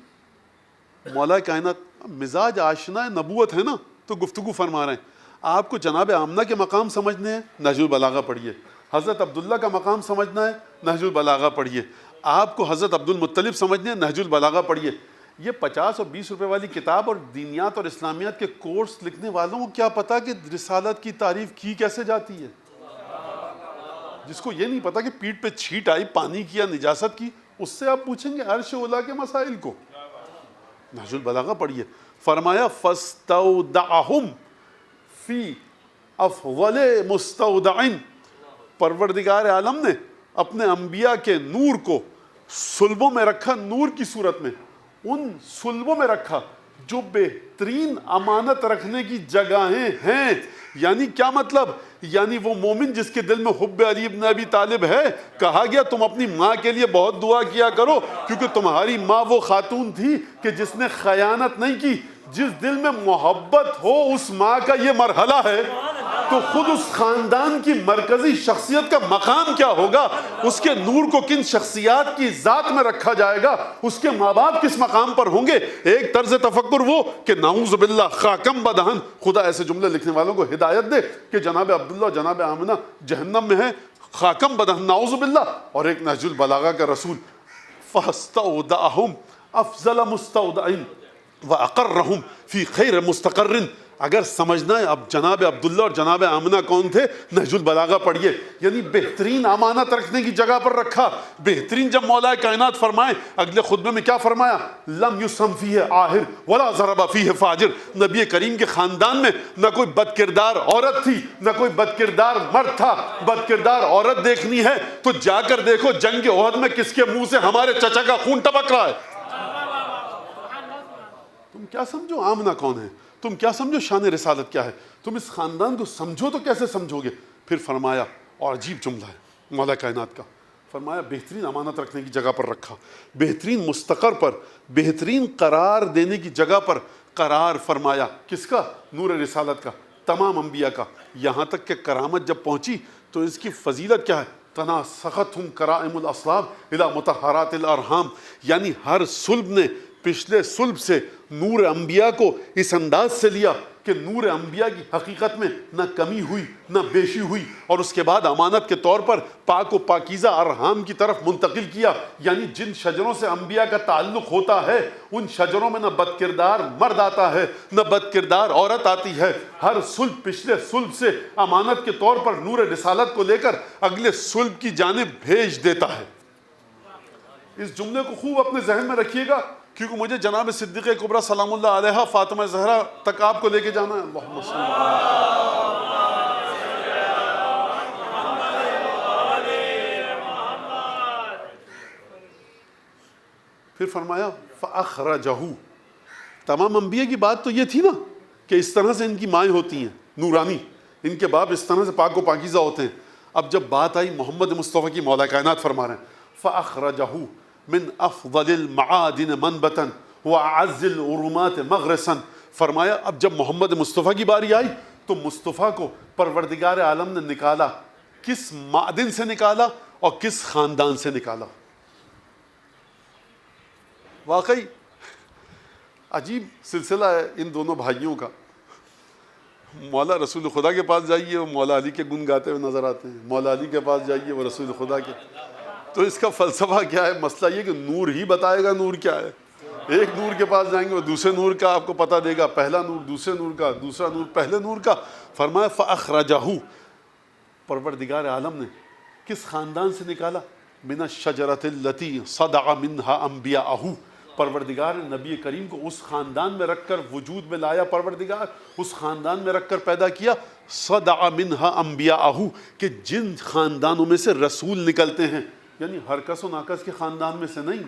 مولا کائنات مزاج آشنا نبوت ہے نا، تو گفتگو فرما رہے ہیں آپ کو جناب آمنہ کے مقام سمجھنے ہیں، نہج البلاغہ پڑھیے. حضرت عبداللہ کا مقام سمجھنا ہے، نہج البلاغہ پڑھیے. آپ کو حضرت عبد المطلب سمجھنے ہیں، نہج البلاغہ پڑھیے. یہ 50 اور 20 روپے والی کتاب اور دینیات اور اسلامیات کے کورس لکھنے والوں کو کیا پتا کہ رسالت کی تعریف کی کیسے جاتی ہے؟ جس کو یہ نہیں پتا کہ پیٹ پہ چھیٹ آئی پانی کی یا نجاست کی، اس سے آپ پوچھیں گے عرش اولا کے مسائل کو؟ نہج البلاغہ پڑھیے، فرمایا فاستودعہم فی افضل مستودع، پروردگار عالم نے اپنے انبیاء کے نور کو صلبوں میں رکھا، نور کی صورت میں ان صلبوں میں رکھا جو بہترین امانت رکھنے کی جگہیں ہیں۔ یعنی کیا مطلب؟ یعنی وہ مومن جس کے دل میں حب علی ابن ابی طالب ہے، کہا گیا تم اپنی ماں کے لیے بہت دعا کیا کرو، کیونکہ تمہاری ماں وہ خاتون تھی کہ جس نے خیانت نہیں کی۔ جس دل میں محبت ہو اس ماں کا یہ مرحلہ ہے، تو خود اس خاندان کی مرکزی شخصیت کا مقام کیا ہوگا، اس کے نور کو کن شخصیات کی ذات میں رکھا جائے گا، اس کے ماں باپ کس مقام پر ہوں گے۔ ایک طرز تفکر وہ کہ نعوذ باللہ خاکم بدہن، خدا ایسے جملے لکھنے والوں کو ہدایت دے کہ جناب عبداللہ اور جناب آمنہ جہنم میں ہیں، خاکم بدہن نعوذ باللہ۔ اور ایک نہج البلاغہ کا رسول فاستودعہم افضل مستودع وَأَقَرَّهُمْ فِي خَيْرِ مُسْتَقَرٍ۔ اگر سمجھنا ہے اب جناب عبداللہ اور جناب آمنہ کون تھے، نہج البلاغہ پڑھیے، یعنی بہترین امانت رکھنے کی جگہ پر رکھا۔ بہترین جب مولا کائنات فرمائیں، اگلے خطبے میں کیا فرمایا؟ لَمْ يُسَمْ فِيهِ عَاهِرٌ وَلَا ضَرَبَ فِيهِ فَاجِرٌ۔ نبی کریم کے خاندان میں نہ کوئی بد کردار عورت تھی، نہ کوئی بد کردار مرد تھا۔ بد کردار عورت دیکھنی ہے تو جا کر دیکھو جنگ احد میں کس کے منہ سے ہمارے چچا کا خون ٹپک رہا ہے۔ تم کیا سمجھو آمنہ کون ہے، تم کیا سمجھو شان رسالت کیا ہے، تم اس خاندان کو سمجھو تو کیسے سمجھو گے؟ پھر فرمایا، اور عجیب جملہ ہے مولا کائنات کا، فرمایا بہترین امانت رکھنے کی جگہ پر رکھا، بہترین مستقر پر، بہترین قرار دینے کی جگہ پر قرار فرمایا۔ کس کا؟ نور رسالت کا، تمام انبیاء کا۔ یہاں تک کہ کرامت جب پہنچی تو اس کی فضیلت کیا ہے؟ تناسختہم کرائم الاصلاب الی مطہرات الارحام، یعنی ہر صلب نے پچھلے صلب سے نور انبیاء کو اس انداز سے لیا کہ نور انبیاء کی حقیقت میں نہ کمی ہوئی نہ بیشی ہوئی، اور اس کے بعد امانت کے طور پر پاک و پاکیزہ ارحام کی طرف منتقل کیا۔ یعنی جن شجروں سے انبیاء کا تعلق ہوتا ہے ان شجروں میں نہ بد کردار مرد آتا ہے نہ بد کردار عورت آتی ہے۔ ہر صلب پچھلے صلب سے امانت کے طور پر نور رسالت کو لے کر اگلے صلب کی جانب بھیج دیتا ہے۔ اس جملے کو خوب اپنے ذہن میں رکھیے گا، کیونکہ مجھے جناب صدیقہ کبریٰ سلام اللہ علیہا فاطمہ زہرا تک آپ کو لے کے جانا ہے۔ اللہم صلی پھر فرمایا فَأَخْرَجَهُ۔ تمام انبیاء کی بات تو یہ تھی نا کہ اس طرح سے ان کی مائیں ہوتی ہیں نورانی، ان کے باپ اس طرح سے پاک و پاکیزہ ہوتے ہیں۔ اب جب بات آئی محمد مصطفیٰ کی، مولا کائنات فرما رہے ہیں فَأَخْرَجَهُ من افضل المعادن منبتا واعز العرومات مغرسا۔ فرمایا اب جب محمد مصطفیٰ کی باری آئی تو مصطفیٰ کو پروردگار عالم نے نکالا، کس معدن سے نکالا اور کس خاندان سے نکالا؟ واقعی عجیب سلسلہ ہے ان دونوں بھائیوں کا۔ مولا رسول خدا کے پاس جائیے وہ مولا علی کے گن گاتے ہوئے نظر آتے ہیں، مولا علی کے پاس جائیے وہ رسول خدا کے۔ تو اس کا فلسفہ کیا ہے؟ مسئلہ یہ کہ نور ہی بتائے گا نور کیا ہے۔ ایک نور کے پاس جائیں گے وہ دوسرے نور کا آپ کو پتہ دے گا، پہلا نور دوسرے نور کا، دوسرا نور پہلے نور کا۔ فرمایا فَأَخْرَجَهُ، پروردگار عالم نے کس خاندان سے نکالا؟ مِنَ الشَّجَرَةِ الَّتِي صَدَعَ مِنْهَا أَنْبِيَاءَهُ۔ پروردگار نے نبی کریم کو اس خاندان میں رکھ کر وجود میں لایا، پروردگار اس خاندان میں رکھ کر پیدا کیا۔ صَدَعَ مِنْهَا أَنْبِيَاءَهُ، کہ جن خاندانوں میں سے رسول نکلتے ہیں، یعنی ہر کس و ناکس کے خاندان میں سے نہیں،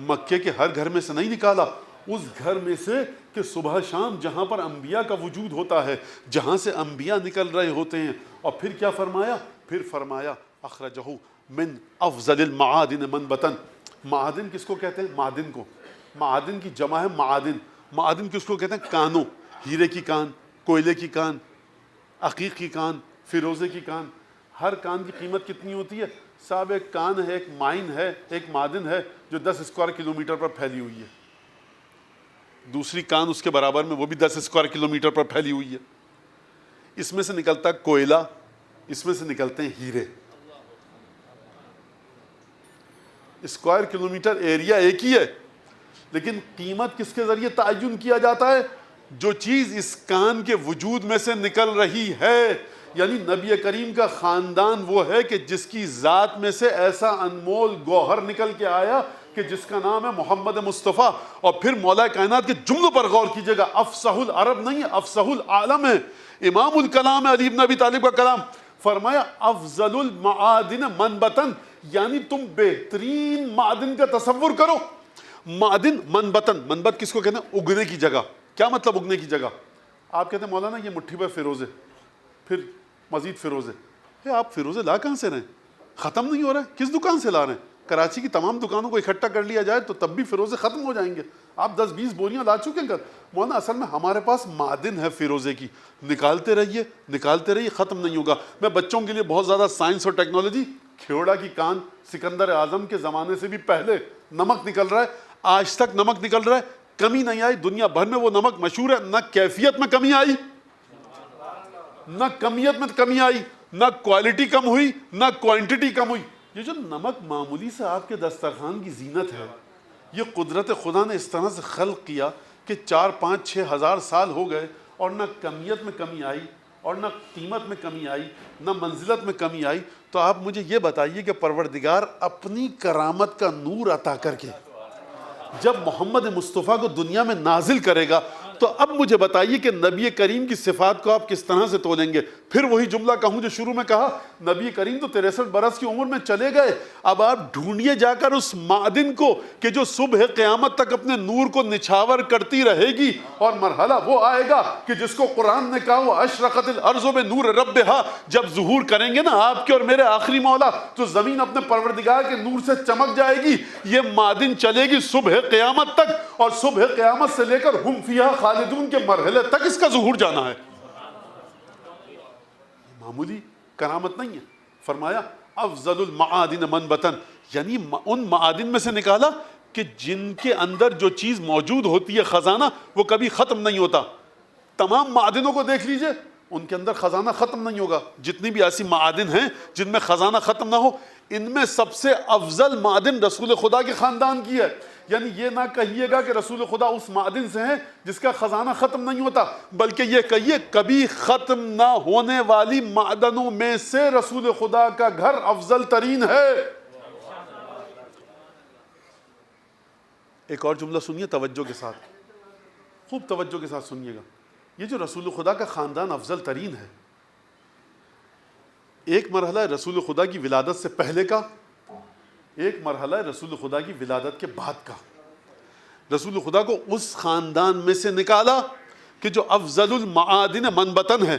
مکے کے ہر گھر میں سے نہیں نکالا، اس گھر میں سے کہ صبح شام جہاں پر انبیاء کا وجود ہوتا ہے، جہاں سے انبیاء نکل رہے ہوتے ہیں۔ اور پھر کیا فرمایا؟ پھر فرمایا اخرجہ من افضل المعادن منبتا۔ معادن کس کو کہتے ہیں؟ معدن کو، معادن کی جمع ہے معادن۔ معادن کس کو کہتے ہیں؟ کانوں، ہیرے کی کان، کوئلے کی کان، عقیق کی کان، فیروزے کی کان۔ ہر کان کی قیمت کتنی ہوتی ہے؟ صاحب ایک کان ہے، ایک مائن ہے، ایک معدن ہے جو 10 اسکوائر کلومیٹر پر پھیلی ہوئی ہے، دوسری کان اس کے برابر میں وہ بھی 10 اسکوائر کلومیٹر پر پھیلی ہوئی ہے۔ اس میں سے نکلتا کوئلہ، اس میں سے نکلتے ہیں ہیرے۔ اسکوائر کلومیٹر ایریا ایک ہی ہے لیکن قیمت کس کے ذریعے تعین کیا جاتا ہے؟ جو چیز اس کان کے وجود میں سے نکل رہی ہے. یعنی نبی کریم کا خاندان وہ ہے کہ جس کی ذات میں سے ایسا انمول گوہر نکل کے آیا کہ جس کا نام ہے محمد مصطفیٰ. اور پھر مولا کائنات کے جملوں پر غور کیجئے گا, افصح العرب نہیں ہے, افصح العالم ہے, امام الکلام ہے علی بن ابی طالب کا کلام. فرمایا افضل المعادن منبتن, یعنی تم بہترین معدن کا تصور کرو. معدن منبتن, منبت کس کو کہتے ہیں؟ اگنے کی جگہ. کیا مطلب اگنے کی جگہ؟ آپ کہتے ہیں مولانا یہ مٹھی پہ فیروزے, پھر مزید فیروزے. آپ فیروزے لا کہاں سے رہے ہیں؟ ختم نہیں ہو رہا ہے, کس دکان سے لا رہے ہیں؟ کراچی کی تمام دکانوں کو اکٹھا کر لیا جائے تو تب بھی فیروزے ختم ہو جائیں گے. آپ 10-20 بوریاں لا چکے ہیں. مولانا اصل میں ہمارے پاس معدن ہے فیروزے کی, نکالتے رہیے, ختم نہیں ہوگا. میں بچوں کے لیے بہت زیادہ سائنس اور ٹیکنالوجی, کھیوڑا کی کان سکندر اعظم کے زمانے سے بھی پہلے نمک نکل رہا ہے, آج تک نمک نکل رہا ہے, کمی نہیں آئی. دنیا بھر میں وہ نمک مشہور ہے, نہ کیفیت میں کمی آئی, نہ کمیت میں کمی آئی, نہ کوالٹی کم ہوئی, نہ کوانٹٹی کم ہوئی. یہ جو نمک معمولی سے آپ کے دسترخوان کی زینت ہے, یہ قدرت خدا نے اس طرح سے خلق کیا کہ 4-5-6 ہزار سال ہو گئے اور نہ کمیت میں کمی آئی اور نہ قیمت میں کمی آئی, نہ منزلت میں کمی آئی. تو آپ مجھے یہ بتائیے کہ پروردگار اپنی کرامت کا نور عطا کر کے جب محمد مصطفیٰ کو دنیا میں نازل کرے گا, تو اب مجھے بتائیے کہ نبی کریم کی صفات کو آپ کس طرح سے تولیں گے؟ پھر وہی جملہ کہوں جو شروع میں کہا, نبی کریم تو 63 برس کی عمر میں چلے گئے. اب آپ ڈھونڈیے جا کر اس معدن کو کہ جو صبح قیامت تک اپنے نور کو نچھاور کرتی رہے گی, اور مرحلہ وہ آئے گا کہ جس کو قرآن نے کہا وہ اشرقت الارض بنور ربہا, جب ظہور کریں گے نا آپ کے اور میرے آخری مولا, تو زمین اپنے پروردگار کے نور سے چمک جائے گی. یہ معدن چلے گی صبح قیامت تک, اور صبح قیامت سے لے کر ہم فیہا خالدون کے مرحلے تک اس کا ظہور جانا ہے. معمولی کرامت نہیں ہے. فرمایا افضل المعادن منبتن, یعنی ان معادن میں سے نکالا کہ جن کے اندر جو چیز موجود ہوتی ہے خزانہ, وہ کبھی ختم نہیں ہوتا. تمام معادنوں کو دیکھ لیجئے, ان کے اندر خزانہ ختم نہیں ہوگا. جتنی بھی ایسی معادن ہیں جن میں خزانہ ختم نہ ہو, ان میں سب سے افضل معدن رسول خدا کے خاندان کی ہے. یعنی یہ نہ کہیے گا کہ رسول خدا اس معدن سے ہیں جس کا خزانہ ختم نہیں ہوتا, بلکہ یہ کہیے کبھی ختم نہ ہونے والی معدنوں میں سے رسول خدا کا گھر افضل ترین ہے. ایک اور جملہ سنیے توجہ کے ساتھ, خوب توجہ کے ساتھ سنیے گا. یہ جو رسول خدا کا خاندان افضل ترین ہے, ایک مرحلہ ہے رسول خدا کی ولادت سے پہلے کا, ایک مرحلہ ہے رسول خدا کی ولادت کے بعد کا. رسول خدا کو اس خاندان میں سے نکالا کہ جو افضل المعادن منبتن ہے,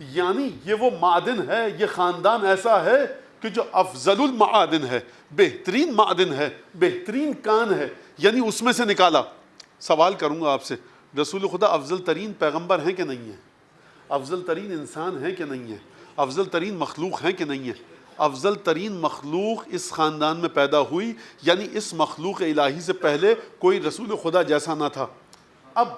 یعنی یہ وہ معدن ہے, یہ خاندان ایسا ہے کہ جو افضل المعادن ہے, بہترین معدن ہے, بہترین کان ہے, یعنی اس میں سے نکالا. سوال کروں گا آپ سے, رسول خدا افضل ترین پیغمبر ہیں کہ نہیں ہیں؟ افضل ترین انسان ہیں کہ نہیں ہیں؟ افضل ترین مخلوق ہیں کہ نہیں ہیں؟ افضل ترین مخلوق اس خاندان میں پیدا ہوئی, یعنی اس مخلوق الہی سے پہلے کوئی رسول خدا جیسا نہ تھا. اب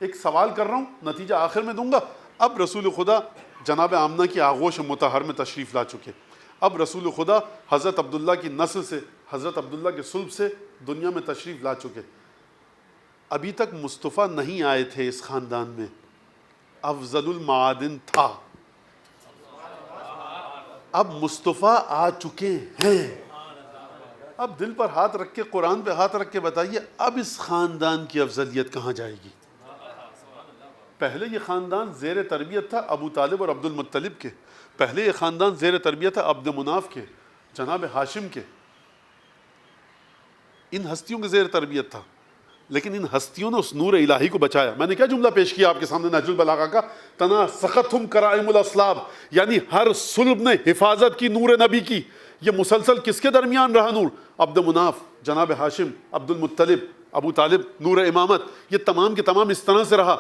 ایک سوال کر رہا ہوں, نتیجہ آخر میں دوں گا. اب رسول خدا جناب آمنہ کی آغوش مطہر میں تشریف لا چکے. اب رسول خدا حضرت عبداللہ کی نسل سے, حضرت عبداللہ کے صلب سے دنیا میں تشریف لا چکے. ابھی تک مصطفیٰ نہیں آئے تھے اس خاندان میں, افضل المعادن تھا. اب مصطفیٰ آ چکے ہیں. اب دل پر ہاتھ رکھ کے, قرآن پہ ہاتھ رکھ کے بتائیے, اب اس خاندان کی افضلیت کہاں جائے گی؟ پہلے یہ خاندان زیر تربیت تھا ابو طالب اور عبد المطلب کے. پہلے یہ خاندان زیر تربیت تھا عبد مناف کے, جناب ہاشم کے. ان ہستیوں کے زیر تربیت تھا, لیکن ان ہستیوں نے اس نور الہی کو بچایا. میں نے کیا جملہ پیش کیا آپ کے سامنے نہج البلاغہ کا, تناسختہم کرائم الاسلاب, یعنی ہر صلب نے حفاظت کی نور نبی کی. یہ مسلسل کس کے درمیان رہا نور؟ عبد مناف, جناب ہاشم, عبد المطلب, ابو طالب, نور امامت, یہ تمام کے تمام اس طرح سے رہا.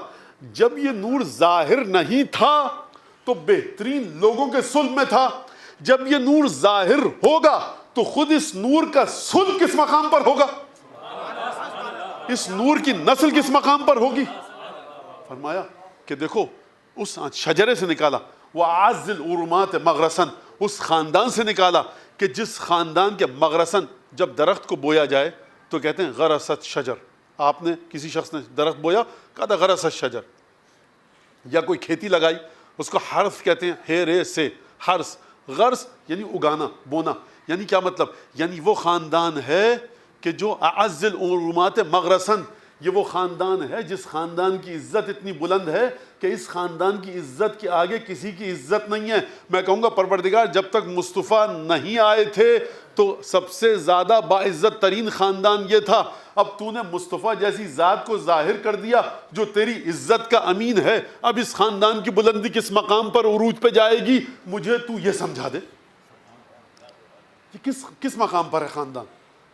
جب یہ نور ظاہر نہیں تھا تو بہترین لوگوں کے صلب میں تھا. جب یہ نور ظاہر ہوگا تو خود اس نور کا صلب کس مقام پر ہوگا؟ اس نور کی نسل کس مقام پر ہوگی؟ فرمایا کہ دیکھو اس شجرے سے نکالا, وَعَزِّ الْعُرُمَاتِ مَغْرَسًا, اس خاندان سے نکالا کہ جس خاندان کے مغرسن, جب درخت کو بویا جائے تو کہتے ہیں غرست شجر, آپ نے کسی شخص نے درخت بویا، کہا تھا غرس الشجر، یا کوئی کھیتی لگائی اس کو حرث کہتے ہیں، ہے رے سے حرث، غرس یعنی اگانا، بونا، یعنی کیا مطلب؟ یعنی وہ خاندان ہے کہ جو اعز العلومات مغرسن، یہ وہ خاندان ہے جس خاندان کی عزت اتنی بلند ہے کہ اس خاندان کی عزت کے آگے کسی کی عزت نہیں ہے۔ میں کہوں گا پروردگار جب تک مصطفیٰ نہیں آئے تھے تو سب سے زیادہ باعزت ترین خاندان یہ تھا، اب تو نے مصطفیٰ جیسی ذات کو ظاہر کر دیا جو تیری عزت کا امین ہے، اب اس خاندان کی بلندی کس مقام پر عروج پہ جائے گی، مجھے تو یہ سمجھا دے یہ کس مقام پر ہے خاندان؟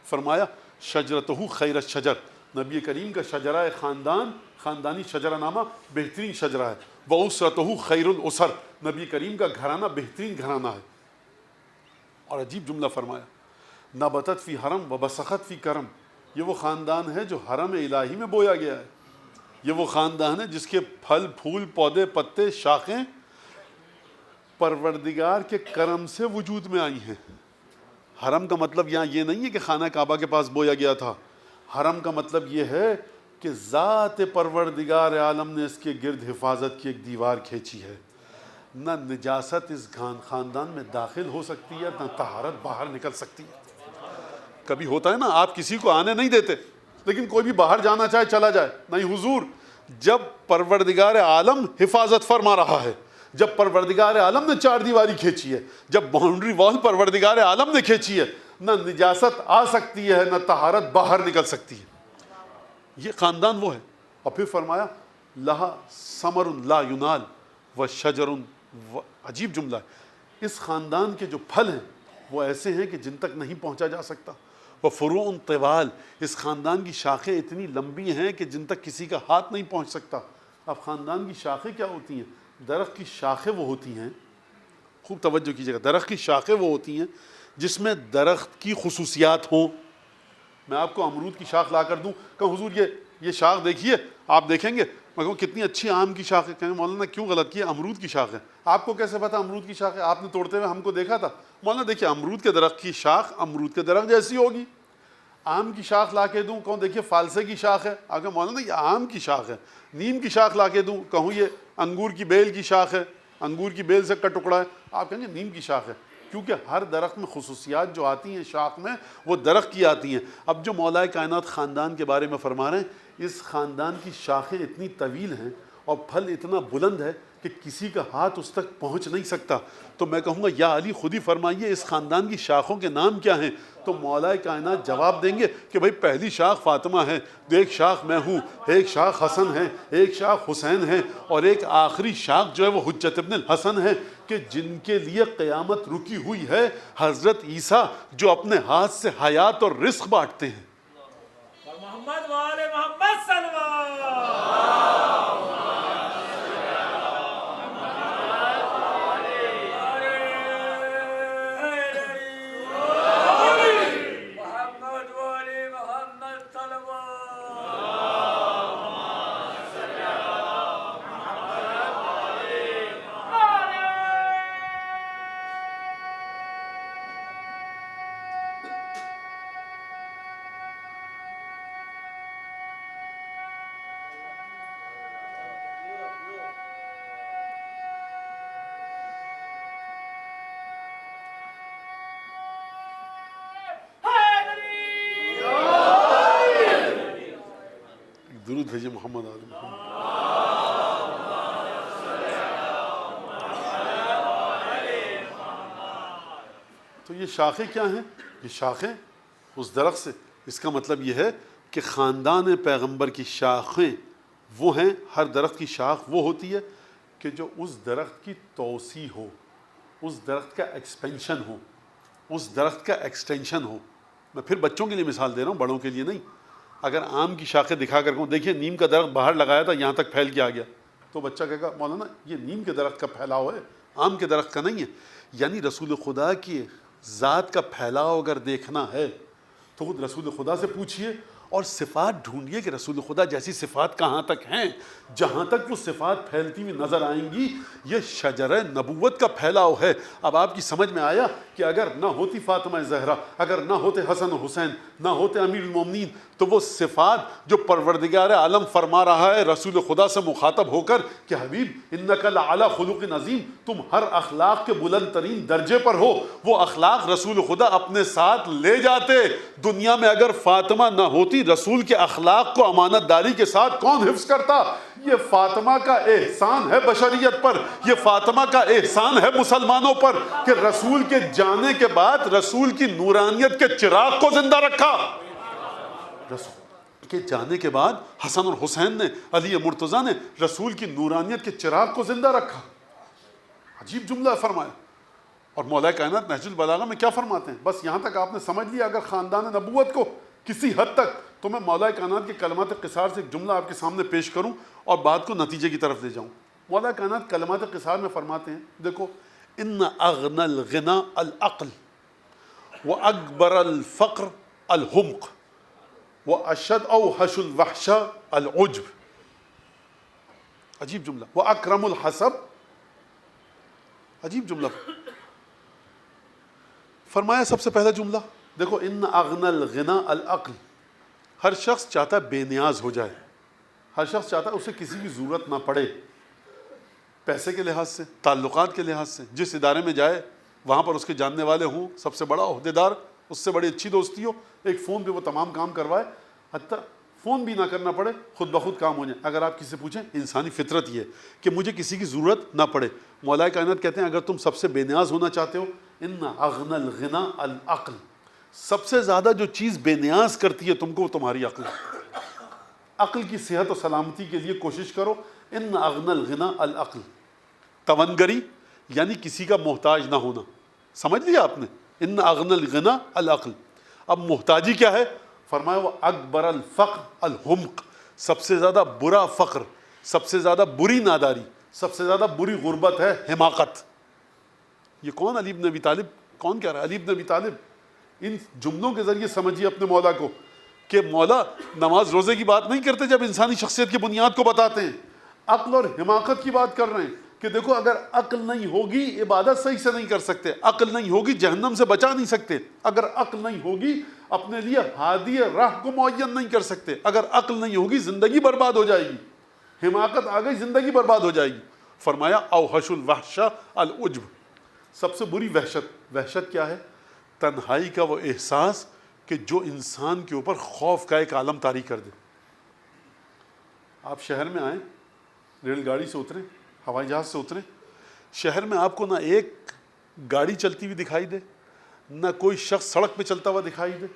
فرمایا شجرتہ خیر الشجر، نبی کریم کا شجرہ خاندان، خاندانی شجرہ نامہ بہترین شجرہ ہے، وَأُسْرَتُهُ خیر الاسر، نبی کریم کا گھرانہ بہترین گھرانہ ہے۔ اور عجیب جملہ فرمایا نبتت فی حرم وبسخت فی کرم، یہ وہ خاندان ہے جو حرم الہی میں بویا گیا ہے، یہ وہ خاندان ہے جس کے پھل پھول پودے پتے شاخیں پروردگار کے کرم سے وجود میں آئی ہیں۔ حرم کا مطلب یہاں یہ نہیں ہے کہ خانہ کعبہ کے پاس بویا گیا تھا، حرم کا مطلب یہ ہے کہ ذات پروردگار عالم نے اس کے گرد حفاظت کی ایک دیوار کھینچی ہے، نہ نجاست اس خاندان میں داخل ہو سکتی ہے، نہ طہارت باہر نکل سکتی ہے۔ کبھی ہوتا ہے نا آپ کسی کو آنے نہیں دیتے لیکن کوئی بھی باہر جانا چاہے چلا جائے، نہیں حضور، جب پروردگار عالم حفاظت فرما رہا ہے، جب پروردگار عالم نے چار دیواری کھینچی ہے، جب باؤنڈری وال پروردگار عالم نے کھینچی ہے، نہ نجاست آ سکتی ہے نہ طہارت باہر نکل سکتی ہے۔ یہ خاندان وہ ہے۔ اور پھر فرمایا لہا ثمر لا ینال وشجر، عجیب جملہ ہے، اس خاندان کے جو پھل ہیں وہ ایسے ہیں کہ جن تک نہیں پہنچا جا سکتا، وفروع طوال، اس خاندان کی شاخیں اتنی لمبی ہیں کہ جن تک کسی کا ہاتھ نہیں پہنچ سکتا۔ اب خاندان کی شاخیں کیا ہوتی ہیں؟ درخت کی شاخیں وہ ہوتی ہیں، خوب توجہ کیجیے گا، درخت کی شاخیں وہ ہوتی ہیں جس میں درخت کی خصوصیات ہوں۔ میں آپ کو امرود کی شاخ لا کر دوں کہ حضور یہ شاخ دیکھیے، آپ دیکھیں گے، میں کہوں کتنی اچھی آم کی شاخ ہے، کہیں مولانا کیوں غلط کی، امرود کی شاخ ہے۔ آپ کو کیسے پتا امرود کی شاخ ہے؟ آپ نے توڑتے ہوئے ہم کو دیکھا تھا؟ مولانا دیکھیے امرود کے درخت کی شاخ امرود کے درخت جیسی ہوگی۔ آم کی شاخ لا کے دوں، کہوں دیکھیے فالسے کی شاخ ہے، آپ کہیں مولانا یہ آم کی شاخ ہے۔ نیم کی شاخ لا کے دوں، کہوں یہ انگور کی بیل کی شاخ ہے، انگور کی بیل سے کا ٹکڑا ہے، آپ کہیں گے نیم کی شاخ ہے، کیونکہ ہر درخت میں خصوصیات جو آتی ہیں شاخ میں وہ درخت کی آتی ہیں۔ اب جو مولا کائنات خاندان کے بارے میں فرما رہے ہیں، اس خاندان کی شاخیں اتنی طویل ہیں اور پھل اتنا بلند ہے کہ کسی کا ہاتھ اس تک پہنچ نہیں سکتا۔ تو میں کہوں گا یا علی خود ہی فرمائیے اس خاندان کی شاخوں کے نام کیا ہیں؟ تو مولا کائنات جواب دیں گے کہ بھائی پہلی شاخ فاطمہ ہے، ایک شاخ میں ہوں، ایک شاخ حسن ہے، ایک شاخ حسین ہے، اور ایک آخری شاخ جو ہے وہ حجت ابن الحسن ہے، کہ جن کے لیے قیامت رکی ہوئی ہے، حضرت عیسیٰ جو اپنے ہاتھ سے حیات اور رزق بانٹتے ہیں۔ محمد وآل محمد صلی درود بھیجیے محمد آل محمد۔ تو یہ شاخیں کیا ہیں؟ یہ شاخیں اس درخت سے، اس کا مطلب یہ ہے کہ خاندان پیغمبر کی شاخیں وہ ہیں، ہر درخت کی شاخ وہ ہوتی ہے کہ جو اس درخت کی توسیع ہو، اس درخت کا ایکسپینشن ہو، اس درخت کا ایکسٹینشن ہو۔ میں پھر بچوں کے لیے مثال دے رہا ہوں، بڑوں کے لیے نہیں۔ اگر آم کی شاخیں دکھا کر کہوں دیکھیے نیم کا درخت باہر لگایا تھا یہاں تک پھیل کے آ گیا، تو بچہ کہے گا مولانا یہ نیم کے درخت کا پھیلاؤ ہے، آم کے درخت کا نہیں ہے۔ یعنی رسول خدا کی ذات کا پھیلاؤ اگر دیکھنا ہے تو خود رسول خدا سے پوچھئے، اور صفات ڈھونڈیے کہ رسول خدا جیسی صفات کہاں تک ہیں. جہاں تک وہ صفات پھیلتی ہوئی نظر آئیں گی یہ شجرہ نبوت کا پھیلاؤ ہے. اب آپ کی سمجھ میں آیا کہ اگر نہ ہوتی فاطمہ زہرا، اگر نہ ہوتے حسن و حسین، نہ ہوتے امیر المومنین، تو وہ صفات جو پروردگار عالم فرما رہا ہے رسول خدا سے مخاطب ہو کر کہ حبیب انک لعلی خلق عظیم، تم ہر اخلاق کے بلند ترین درجے پر ہو، وہ اخلاق رسول خدا اپنے ساتھ لے جاتے. دنیا میں اگر فاطمہ نہ ہوتی رسول کے اخلاق کو امانت داری کے ساتھ کون حفظ کرتا؟ یہ فاطمہ کا احسان ہے بشریت پر، یہ فاطمہ کا احسان ہے مسلمانوں پر کہ رسول کے جانے کے بعد رسول کی نورانیت کے چراغ کو زندہ رکھا. رسول کے جانے کے بعد حسن اور حسین نے، علی مرتضیٰ نے رسول کی نورانیت کے چراغ کو زندہ رکھا. عجیب جملہ فرمایا. اور مولا کائنات نہج البلاغہ میں کیا فرماتے ہیں؟ بس یہاں تک آپ نے سمجھ لیا اگر خاندان نبوت کو کسی حد تک، تو میں مولا کائنات کے کلمات قصار سے ایک جملہ آپ کے سامنے پیش کروں اور بات کو نتیجے کی طرف لے جاؤں. مولا کائنات کلمات قصار میں فرماتے ہیں، دیکھو، ان اغنى الغنى العقل واکبر الفقر الحمق واشد اوحش الوحش العجب. عجیب جملہ. واکرم الحسب، عجیب جملہ فرمایا. سب سے پہلا جملہ دیکھو، ان اغنى الغنى العقل. ہر شخص چاہتا ہے بے نیاز ہو جائے، ہر شخص چاہتا ہے اسے کسی کی ضرورت نہ پڑے، پیسے کے لحاظ سے، تعلقات کے لحاظ سے. جس ادارے میں جائے وہاں پر اس کے جاننے والے ہوں، سب سے بڑا عہدیدار، اس سے بڑی اچھی دوستی ہو، ایک فون پہ وہ تمام کام کروائے، حتیٰ فون بھی نہ کرنا پڑے، خود بخود کام ہو جائے. اگر آپ کسی سے پوچھیں، انسانی فطرت یہ ہے کہ مجھے کسی کی ضرورت نہ پڑے. مولا کائنات کہتے ہیں اگر تم سب سے بے نیاز ہونا چاہتے ہو، ان اغنى الغنى العقل، سب سے زیادہ جو چیز بے نیاز کرتی ہے تم کو وہ تمہاری عقل ہے. عقل کی صحت و سلامتی کے لیے کوشش کرو. ان اغنى الغنى العقل، تونگری یعنی کسی کا محتاج نہ ہونا. سمجھ لیا آپ نے؟ ان اغنى الغنى العقل. اب محتاجی کیا ہے؟ فرمایا وہ اکبر الفقر الحمق، سب سے زیادہ برا فقر، سب سے زیادہ بری ناداری، سب سے زیادہ بری غربت ہے حماقت. یہ کون؟ علی بن ابی طالب. کون کہہ رہا ہے؟ علی بن ابی طالب. ان جملوں کے ذریعے سمجھیے اپنے مولا کو کہ مولا نماز روزے کی بات نہیں کرتے جب انسانی شخصیت کی بنیاد کو بتاتے ہیں، عقل اور حماقت کی بات کر رہے ہیں کہ دیکھو اگر عقل نہیں ہوگی عبادت صحیح سے نہیں کر سکتے، عقل نہیں ہوگی جہنم سے بچا نہیں سکتے، اگر عقل نہیں ہوگی اپنے لیے ہادی راہ کو معین نہیں کر سکتے، اگر عقل نہیں ہوگی زندگی برباد ہو جائے گی. حماقت آ گئی زندگی برباد ہو جائے گی. فرمایا اوحش الوحش العجب، سب سے بری وحشت. وحشت کیا ہے؟ تنہائی کا وہ احساس کہ جو انسان کے اوپر خوف کا ایک عالم طاری کر دے. آپ شہر میں آئیں، ریل گاڑی سے اتریں، ہوائی جہاز سے اتریں، شہر میں آپ کو نہ ایک گاڑی چلتی ہوئی دکھائی دے، نہ کوئی شخص سڑک پہ چلتا ہوا دکھائی دے،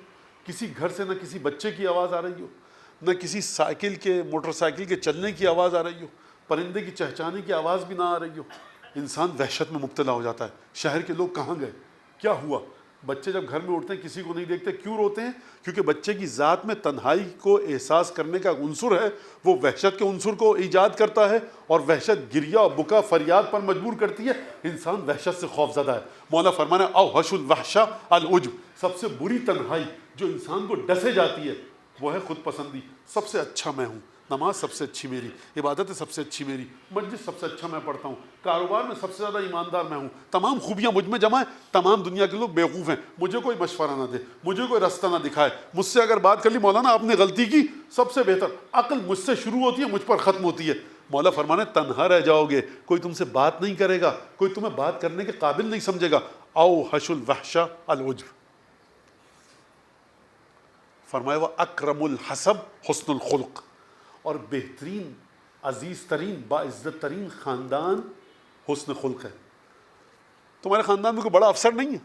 کسی گھر سے نہ کسی بچے کی آواز آ رہی ہو، نہ کسی سائیکل کے موٹر سائیکل کے چلنے کی آواز آ رہی ہو، پرندے کی چہچانے کی آواز بھی نہ آ رہی ہو. انسان وحشت میں مبتلا ہو جاتا ہے. شہر کے لوگ کہاں گئے؟ کیا ہوا؟ بچے جب گھر میں اٹھتے ہیں کسی کو نہیں دیکھتے. کیوں روتے ہیں؟ کیونکہ بچے کی ذات میں تنہائی کو احساس کرنے کا عنصر ہے، وہ وحشت کے عنصر کو ایجاد کرتا ہے اور وحشت گریہ اور بکا فریاد پر مجبور کرتی ہے. انسان وحشت سے خوف زدہ ہے. مولا فرمانا اوحش الوحش العجب، سب سے بری تنہائی جو انسان کو ڈسے جاتی ہے وہ ہے خود پسندی. سب سے اچھا میں ہوں، نماز سب سے اچھی میری، عبادت سب سے اچھی میری، مجلس سب سے اچھا میں پڑھتا ہوں، کاروبار میں سب سے زیادہ ایماندار میں ہوں، تمام خوبیاں مجھ میں جمع ہیں، تمام دنیا کے لوگ بیوقوف ہیں، مجھے کوئی مشورہ نہ دے، مجھے کوئی راستہ نہ دکھائے، مجھ سے اگر بات کر لی مولانا آپ نے غلطی کی، سب سے بہتر عقل مجھ سے شروع ہوتی ہے مجھ پر ختم ہوتی ہے. مولا فرمانے تنہا رہ جاؤ گے، کوئی تم سے بات نہیں کرے گا، کوئی تمہیں بات کرنے کے قابل نہیں سمجھے گا. اوحش الوحش العجب. فرمایا وہ اکرم الحسب حسن الخلق، اور بہترین عزیز ترین باعزت ترین خاندان حسن خلق ہے. تمہارے خاندان میں کوئی بڑا افسر نہیں ہے؟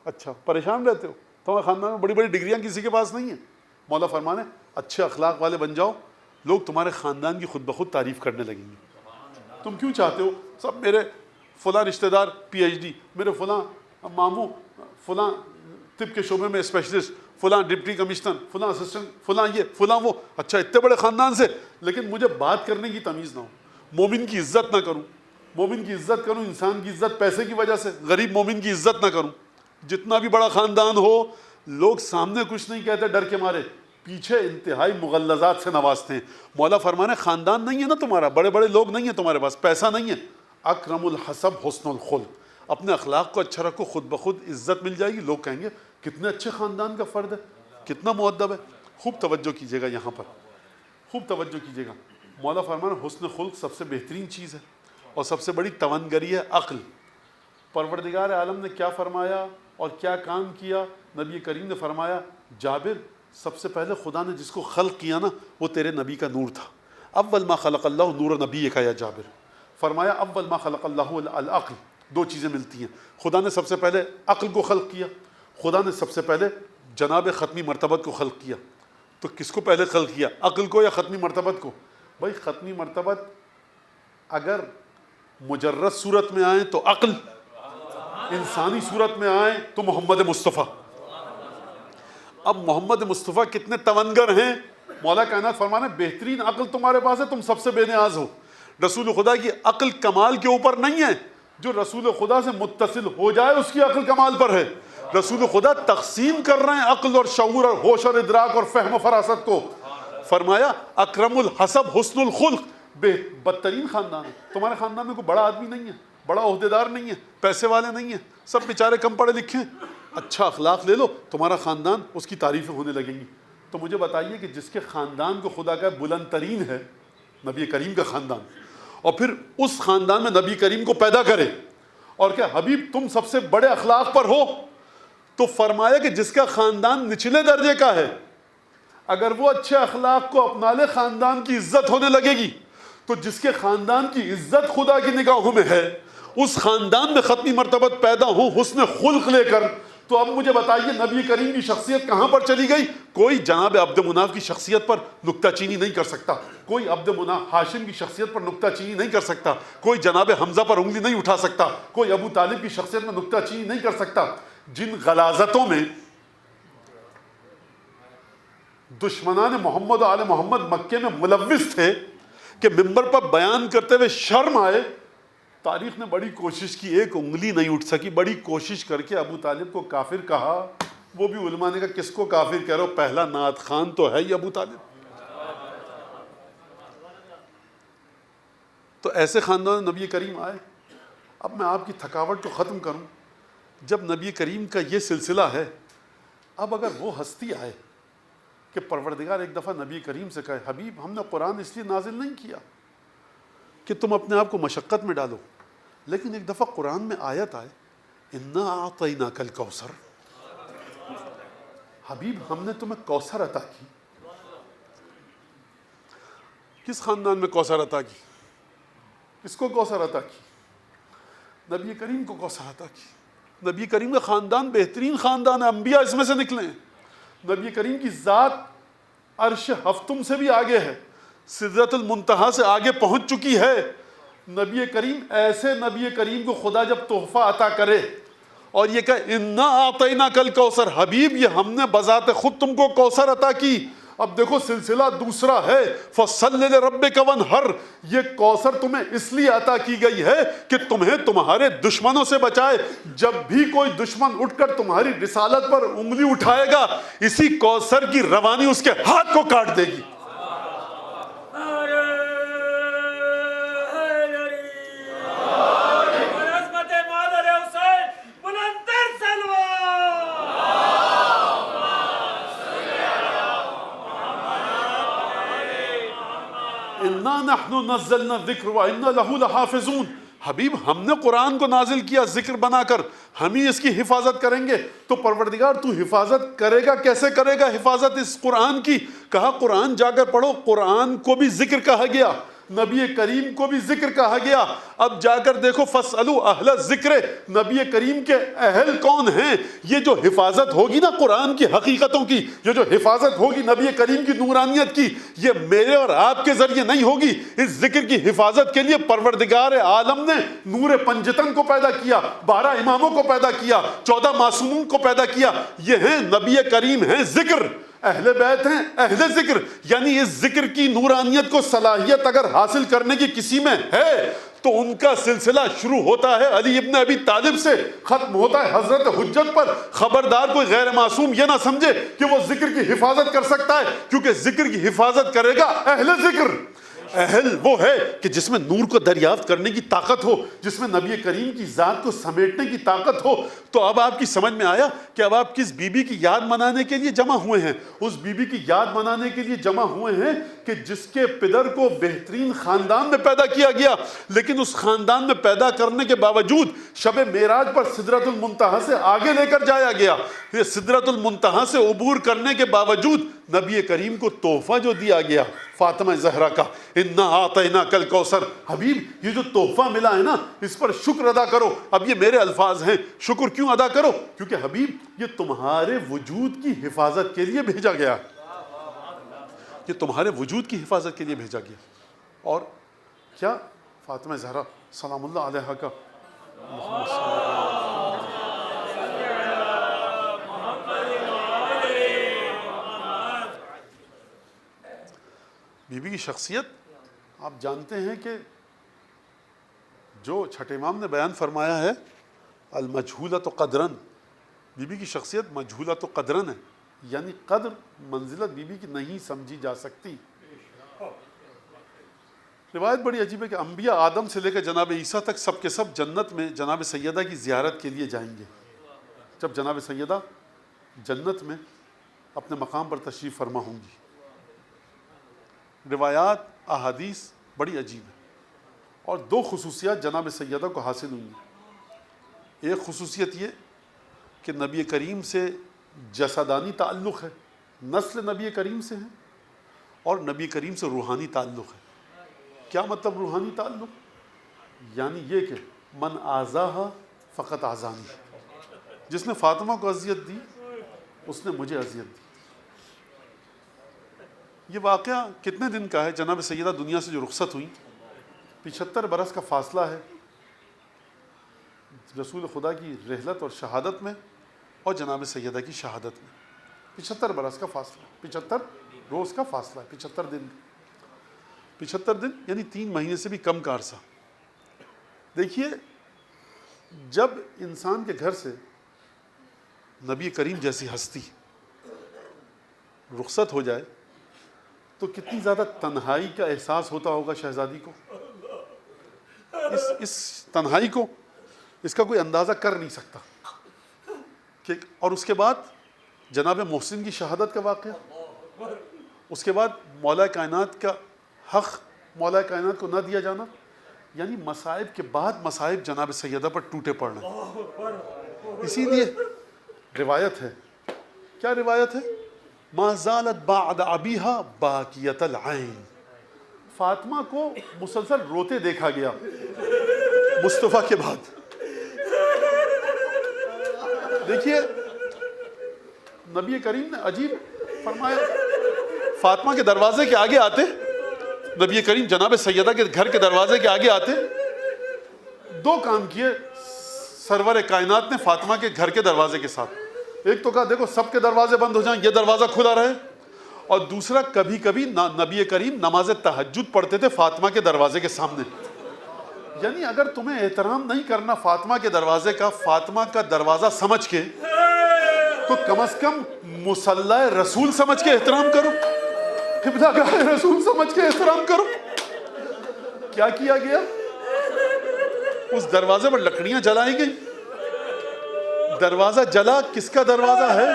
اچھا پریشان رہتے ہو؟ تمہارے خاندان میں بڑی بڑی ڈگریاں کسی کے پاس نہیں ہیں؟ مولا فرمانے اچھے اخلاق والے بن جاؤ، لوگ تمہارے خاندان کی خود بخود تعریف کرنے لگیں گے. تم کیوں چاہتے ہو سب میرے فلاں رشتہ دار پی ایچ ڈی، میرے فلاں ماموں فلاں طب کے شعبے میں اسپیشلسٹ، فلاں ڈپٹی کمشنر، فلاں اسسٹنٹ، فلاں یہ فلاں وہ. اچھا اتنے بڑے خاندان سے، لیکن مجھے بات کرنے کی تمیز نہ ہو، مومن کی عزت نہ کروں. مومن کی عزت کروں، انسان کی عزت پیسے کی وجہ سے، غریب مومن کی عزت نہ کروں. جتنا بھی بڑا خاندان ہو، لوگ سامنے کچھ نہیں کہتے ڈر کے مارے، پیچھے انتہائی مغلظات سے نوازتے ہیں. مولا فرمانے خاندان نہیں ہے نا تمہارا, بڑے بڑے لوگ نہیں ہیں تمہارے پاس, پیسہ نہیں ہے, اکرم الحسب حسن الخلق, اپنے اخلاق کو اچھا رکھو, خود بخود عزت مل جائے گی. لوگ کہیں گے کتنے اچھے خاندان کا فرد ہے, کتنا مؤدب ہے. خوب توجہ کیجیے گا یہاں پر, خوب توجہ کیجیے گا. مولا فرمانا حسن خلق سب سے بہترین چیز ہے اور سب سے بڑی توانگری ہے عقل. پروردگار عالم نے کیا فرمایا اور کیا کام کیا؟ نبی کریم نے فرمایا جابر سب سے پہلے خدا نے جس کو خلق کیا نا وہ تیرے نبی کا نور تھا. اول ما خلق اللہ نور نبی کا یا جابر. فرمایا اول ما خلق اللہ العقل. دو چیزیں ملتی ہیں. خدا نے سب سے پہلے عقل کو خلق کیا, خدا نے سب سے پہلے جناب ختمی مرتبت کو خلق کیا. تو کس کو پہلے خلق کیا, عقل کو یا ختمی مرتبت کو؟ بھائی ختمی مرتبت اگر مجرد صورت میں آئیں تو عقل, انسانی صورت میں آئیں تو محمد مصطفیٰ. اب محمد مصطفیٰ کتنے تونگر ہیں. مولا کائنات فرمانے بہترین عقل تمہارے پاس ہے, تم سب سے بے نیاز ہو. رسول خدا کی عقل کمال کے اوپر نہیں ہے, جو رسول خدا سے متصل ہو جائے اس کی عقل کمال پر ہے. رسول خدا تقسیم کر رہے ہیں عقل اور شعور اور ہوش اور ادراک اور فہم و فراست کو. فرمایا اکرم الحسب حسن الخلق, بدترین خاندان ہے. تمہارے خاندان میں کوئی بڑا آدمی نہیں ہے, بڑا عہدیدار نہیں ہے, پیسے والے نہیں ہیں, سب بیچارے کم پڑھے لکھے ہیں. اچھا اخلاق لے لو, تمہارا خاندان اس کی تعریفیں ہونے لگیں گی. تو مجھے بتائیے کہ جس کے خاندان کو خدا کا بلند ترین ہے نبی کریم کا خاندان, اور پھر اس خاندان میں نبی کریم کو پیدا کرے اور کہ حبیب تم سب سے بڑے اخلاق پر ہو, تو فرمایا کہ جس کا خاندان نچلے درجے کا ہے اگر وہ اچھے اخلاق کو اپنا لے خاندان کی عزت ہونے لگے گی. تو جس کے خاندان کی عزت خدا کی نگاہوں میں ہے اس خاندان میں ختمی مرتبت پیدا ہو حسن خلق لے کر. تو اب مجھے بتائیے نبی کریم کی شخصیت کہاں پر چلی گئی؟ کوئی جناب عبد مناف کی شخصیت پر نکتہ چینی نہیں کر سکتا, کوئی عبد مناف ہاشم کی شخصیت پر نکتہ چینی نہیں کر سکتا, کوئی جناب حمزہ پر انگلی نہیں اٹھا سکتا, کوئی ابو طالب کی شخصیت میں نکتہ چینی نہیں کر سکتا. جن غلاظتوں میں دشمنان محمد و آل محمد مکے میں ملوث تھے کہ ممبر پر بیان کرتے ہوئے شرم آئے, تاریخ نے بڑی کوشش کی, ایک انگلی نہیں اٹھ سکی. بڑی کوشش کر کے ابو طالب کو کافر کہا, وہ بھی علماء نے کہا کس کو کافر کہہ رہے ہو, پہلا نعت خان تو ہے ہی ابو طالب. تو ایسے خاندان نبی کریم آئے. اب میں آپ کی تھکاوٹ کو ختم کروں, جب نبی کریم کا یہ سلسلہ ہے, اب اگر وہ ہستی آئے کہ پروردگار ایک دفعہ نبی کریم سے کہے حبیب ہم نے قرآن اس لیے نازل نہیں کیا کہ تم اپنے آپ کو مشقت میں ڈالو, لیکن ایک دفعہ قرآن میں آیت آئے انا اعطیناک الکوثر, حبیب ہم نے تمہیں کوثر عطا کی. کس خاندان میں کوثر عطا کی؟ کس کو کوثر عطا کی؟ نبی کریم کو کوثر عطا کی. نبی کریم کا خاندان بہترین خاندان ہے, انبیاء اس میں سے نکلے ہیں. نبی کریم کی ذات عرش ہفتم سے بھی آگے ہے, سدرۃ المنتہا سے آگے پہنچ چکی ہے. نبی کریم ایسے نبی کریم کو خدا جب تحفہ عطا کرے اور یہ کہ انا اعطیناک الکوثر, حبیب یہ ہم نے بذات خود تم کو کوثر عطا کی. اب دیکھو سلسلہ دوسرا ہے فصل لربک وانحر. یہ کوثر تمہیں اس لیے عطا کی گئی ہے کہ تمہیں تمہارے دشمنوں سے بچائے. جب بھی کوئی دشمن اٹھ کر تمہاری رسالت پر انگلی اٹھائے گا اسی کوثر کی روانی اس کے ہاتھ کو کاٹ دے گی. اِنَّا نَحْنُ نَزَّلْنَا الذِّكْرَ وَإِنَّا لَهُ لَحَافِظُونَ. حبیب ہم نے قرآن کو نازل کیا ذکر بنا کر, ہم ہی اس کی حفاظت کریں گے. تو پروردگار تو حفاظت کرے گا, کیسے کرے گا حفاظت اس قرآن کی؟ کہا قرآن جا کر پڑھو. قرآن کو بھی ذکر کہا گیا, نبی کریم کو بھی ذکر کہا گیا. اب جا کر دیکھو فاسألوا اہل الذکر, نبی کریم کے اہل کون ہیں؟ یہ جو حفاظت ہوگی نا قرآن کی حقیقتوں کی, یہ جو حفاظت ہوگی نبی کریم کی نورانیت کی, یہ میرے اور آپ کے ذریعے نہیں ہوگی. اس ذکر کی حفاظت کے لیے پروردگار عالم نے نور پنجتن کو پیدا کیا, 12 اماموں کو پیدا کیا, 14 معصومون کو پیدا کیا. یہ ہیں نبی کریم ہیں ذکر, اہل بیت ہیں اہل ذکر. یعنی اس ذکر کی نورانیت کو صلاحیت اگر حاصل کرنے کی کسی میں ہے تو ان کا سلسلہ شروع ہوتا ہے علی ابن ابی طالب سے، ختم ہوتا ہے حضرت حجت پر۔ خبردار کوئی غیر معصوم یہ نہ سمجھے کہ وہ ذکر کی حفاظت کر سکتا ہے، کیونکہ ذکر کی حفاظت کرے گا اہل ذکر۔ اہل وہ ہے کہ جس میں نور کو دریافت کرنے کی طاقت ہو، جس میں نبی کریم کی ذات کو سمیٹنے کی طاقت ہو۔ تو اب آپ کی سمجھ میں آیا کہ اب آپ کس بی بی کی یاد منانے کے لیے جمع ہوئے ہیں؟ اس بی بی کی یاد منانے کے لیے جمع ہوئے ہیں کہ جس کے پدر کو بہترین خاندان میں پیدا کیا گیا، لیکن اس خاندان میں پیدا کرنے کے باوجود شب معراج پر سدرۃ المنتہا سے آگے لے کر جایا گیا۔ یہ سدرۃ المنتہا سے عبور کرنے کے باوجود نبی کریم کو تحفہ جو دیا گیا فاطمہ زہرا کا، انا اعطیناک الکوثر، حبیب یہ جو تحفہ ملا ہے نا اس پر شکر ادا کرو۔ اب یہ میرے الفاظ ہیں، شکر کیوں ادا کرو؟ کیونکہ حبیب یہ تمہارے وجود کی حفاظت کے لیے بھیجا گیا، یہ تمہارے وجود کی حفاظت کے لیے بھیجا گیا۔ اور کیا فاطمہ زہرا سلام اللہ علیہا کا بی بی کی شخصیت آپ جانتے ہیں کہ جو چھٹے امام نے بیان فرمایا ہے المجہولۃ قدرن، بی بی کی شخصیت مجہولۃ قدرن ہے، یعنی قدر منزلت بی بی کی نہیں سمجھی جا سکتی۔ روایت بڑی عجیب ہے کہ انبیاء آدم سے لے کر جناب عیسیٰ تک سب کے سب جنت میں جناب سیدہ کی زیارت کے لیے جائیں گے۔ جب جناب سیدہ جنت میں اپنے مقام پر تشریف فرما ہوں گی۔ روایات احادیث بڑی عجیب ہے، اور دو خصوصیات جناب سیدہ کو حاصل ہوئی ہیں۔ ایک خصوصیت یہ کہ نبی کریم سے جسدانی تعلق ہے، نسل نبی کریم سے ہے، اور نبی کریم سے روحانی تعلق ہے۔ کیا مطلب روحانی تعلق؟ یعنی یہ کہ من آذاہا فقط آذانی، جس نے فاطمہ کو اذیت دی اس نے مجھے اذیت دی۔ یہ واقعہ کتنے دن کا ہے؟ جناب سیدہ دنیا سے جو رخصت ہوئی 75 برس کا فاصلہ ہے رسول خدا کی رحلت اور شہادت میں اور جناب سیدہ کی شہادت میں۔ 75 برس کا فاصلہ، 75 روز کا فاصلہ ہے، 75 دن، 75 دن یعنی 3 مہینے سے بھی کم کا عرصہ۔ دیکھیے جب انسان کے گھر سے نبی کریم جیسی ہستی رخصت ہو جائے تو کتنی زیادہ تنہائی کا احساس ہوتا ہوگا شہزادی کو۔ اس تنہائی کو اس کا کوئی اندازہ کر نہیں سکتا کہ، اور اس کے بعد جناب محسن کی شہادت کا واقعہ، اس کے بعد مولا کائنات کا حق مولا کائنات کو نہ دیا جانا، یعنی مصائب کے بعد مصائب جناب سیدہ پر ٹوٹے پڑنا۔ اسی لیے روایت ہے، کیا روایت ہے؟ ما زالت بعد ابیہا باکیۃ العین، فاطمہ کو مسلسل روتے دیکھا گیا مصطفیٰ کے بعد۔ دیکھیے نبی کریم نے عجیب فرمایا، فاطمہ کے دروازے کے آگے آتے، نبی کریم جناب سیدہ کے گھر کے دروازے کے آگے آتے، دو کام کیے سرور کائنات نے فاطمہ کے گھر کے دروازے کے ساتھ۔ ایک تو کہا دیکھو سب کے دروازے بند ہو جائیں، یہ دروازہ کھلا رہے، اور دوسرا کبھی کبھی نبی کریم نماز تہجد پڑھتے تھے فاطمہ کے دروازے کے سامنے۔ یعنی اگر تمہیں احترام نہیں کرنا فاطمہ کے دروازے کا، فاطمہ کا دروازہ سمجھ کے، تو کم از کم مصلی رسول سمجھ کے احترام کرو، قبلہ گاہ رسول سمجھ کے احترام کرو۔ کیا کیا گیا؟ اس دروازے پر لکڑیاں جلائی گئی۔ دروازہ جلا، کس کا دروازہ ہے؟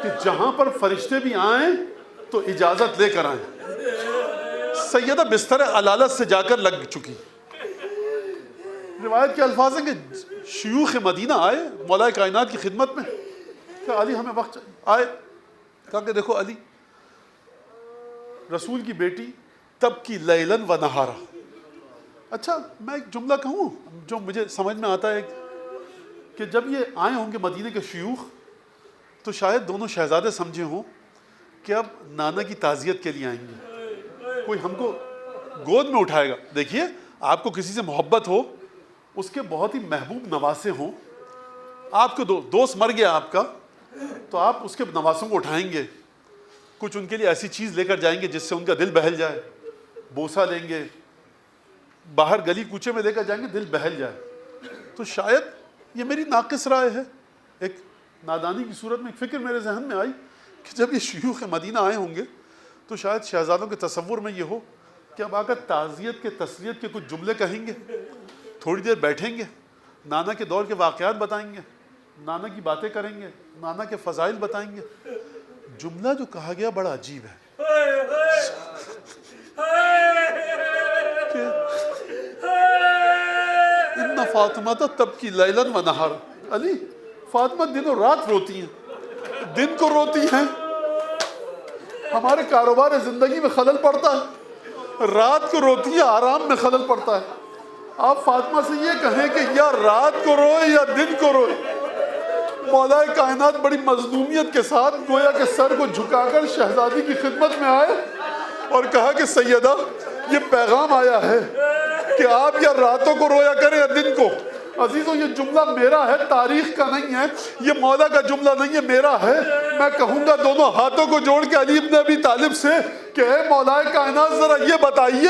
کہ جہاں پر فرشتے بھی آئیں تو اجازت لے کر آئیں۔ سیدہ بستر علالت سے جا کر لگ چکی۔ روایت کے الفاظ ہیں کہ شیوخ مدینہ آئے مولا کائنات کی خدمت میں، کہ علی ہمیں وقت آئے، کہا کہ دیکھو علی، رسول کی بیٹی تب کی لیلن و نہارا۔ اچھا میں ایک جملہ کہوں جو مجھے سمجھ میں آتا ہے کہ جب یہ آئے ہوں گے مدینے کے شیوخ تو شاید دونوں شہزادے سمجھے ہوں کہ اب نانا کی تعزیت کے لیے آئیں گے، کوئی ہم کو گود میں اٹھائے گا۔ دیکھیے آپ کو کسی سے محبت ہو، اس کے بہت ہی محبوب نواسے ہوں، آپ کو دوست مر گیا آپ کا، تو آپ اس کے نواسوں کو اٹھائیں گے، کچھ ان کے لیے ایسی چیز لے کر جائیں گے جس سے ان کا دل بہل جائے، بوسہ لیں گے، باہر گلی کوچے میں لے کر جائیں گے دل بہل جائے. تو شاید یہ میری ناقص رائے ہے, ایک نادانی کی صورت میں ایک فکر میرے ذہن میں آئی کہ جب یہ شیوخ مدینہ آئے ہوں گے تو شاید شہزادوں کے تصور میں یہ ہو کہ اب آ کر تعزیت کے تسلیت کے کچھ جملے کہیں گے, تھوڑی دیر بیٹھیں گے, نانا کے دور کے واقعات بتائیں گے, نانا کی باتیں کریں گے, نانا کے فضائل بتائیں گے. جملہ جو کہا گیا بڑا عجیب ہے کہ ان فاطمہ تبکی لیلا و نہار. علی, فاطمہ دن و رات روتی ہیں, دن کو روتی ہیں, ہمارے کاروبار زندگی میں خلل پڑتا ہے, رات کو روتی ہے, آرام میں خلل پڑتا ہے. آپ فاطمہ سے یہ کہیں کہ یا رات کو روئے یا دن کو روئے. مولا کائنات بڑی مظلومیت کے ساتھ گویا کہ سر کو جھکا کر شہزادی کی خدمت میں آئے اور کہا کہ سیدہ یہ پیغام آیا ہے کہ آپ یا راتوں کو رویا کریں یا دن کو. عزیزوں, یہ جملہ میرا ہے, تاریخ کا نہیں ہے, یہ مولا کا جملہ نہیں ہے, میرا ہے. میں کہوں گا دونوں ہاتھوں کو جوڑ کے علی ابن ابی طالب سے کہ اے مولا کائنات ذرا یہ بتائیے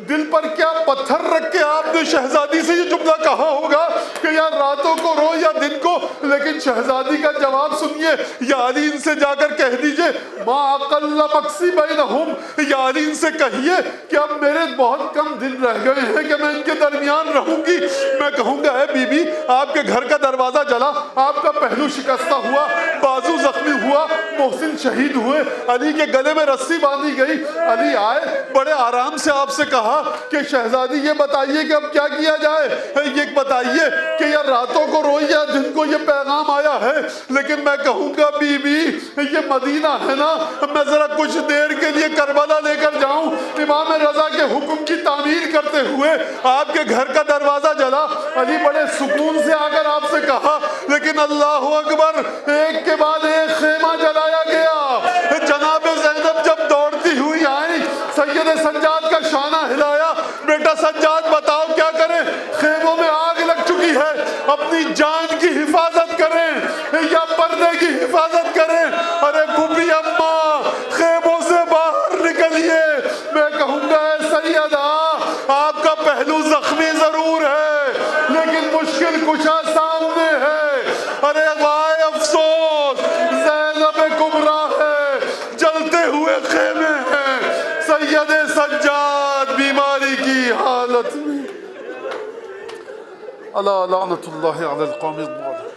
دل پر کیا پتھر رکھ کے آپ نے شہزادی سے یہ جملہ کہا ہوگا کہ یا راتوں کو رو یا دن کو. لیکن شہزادی کا جواب سنیے, یا علی ان سے جا کر کہہ دیجئے ما اقل مقصی بینہم, یا علی ان سے کہیے کہ اب میرے بہت کم دن رہ گئے ہیں کہ میں ان کے درمیان رہوں گی. میں کہوں گا اے بی بی, آپ کے گھر کا دروازہ جلا, آپ کا پہلو شکستہ ہوا, بازو زخمی ہوا, محسن شہید ہوئے, علی کے گلے میں رسی باندھی گئی. علی آئے, بڑے آرام سے آپ سے کہا کہ شہزادی یہ بتائیے کہ اب کیا کیا جائے, یہ بتائیے کہ یا راتوں کو روئی یا دن کو یہ پیغام آیا ہے. لیکن میں کہوں گا بی بی یہ مدینہ ہے نا, میں ذرا کچھ دیر کے لیے کربلا لے کر جاؤں. امام رضا کے حکم کی تعمیر کرتے ہوئے آپ کے گھر کا دروازہ جلا. علی بڑے سکون سے آ کر آپ سے کہا, لیکن اللہ اکبر, ایک کے بعد ایک خیمہ جلایا گیا. جناب زینب جب دوڑتی ہوئی آئی, سید سجاد کا شانہ ہلایا, بیٹا سجاد بتاؤ کیا کریں, خیموں میں آگ لگ چکی ہے, اپنی جان کی حفاظت کریں یا پردے کی حفاظت کریں. ارے بوبی اماں خیموں سے باہر نکلیے. میں کہوں گا اے سیدہ آپ کا پہلو زخمی ضرور ہے لیکن مشکل کشا سامنے ہے. ارے وائے افسوس, زینب کبریٰ ہے, جلتے ہوئے خیمے ہیں, سید سجاد بیماری کی حالت میں. اللہ لعنت اللہ علی القوم الظالمین.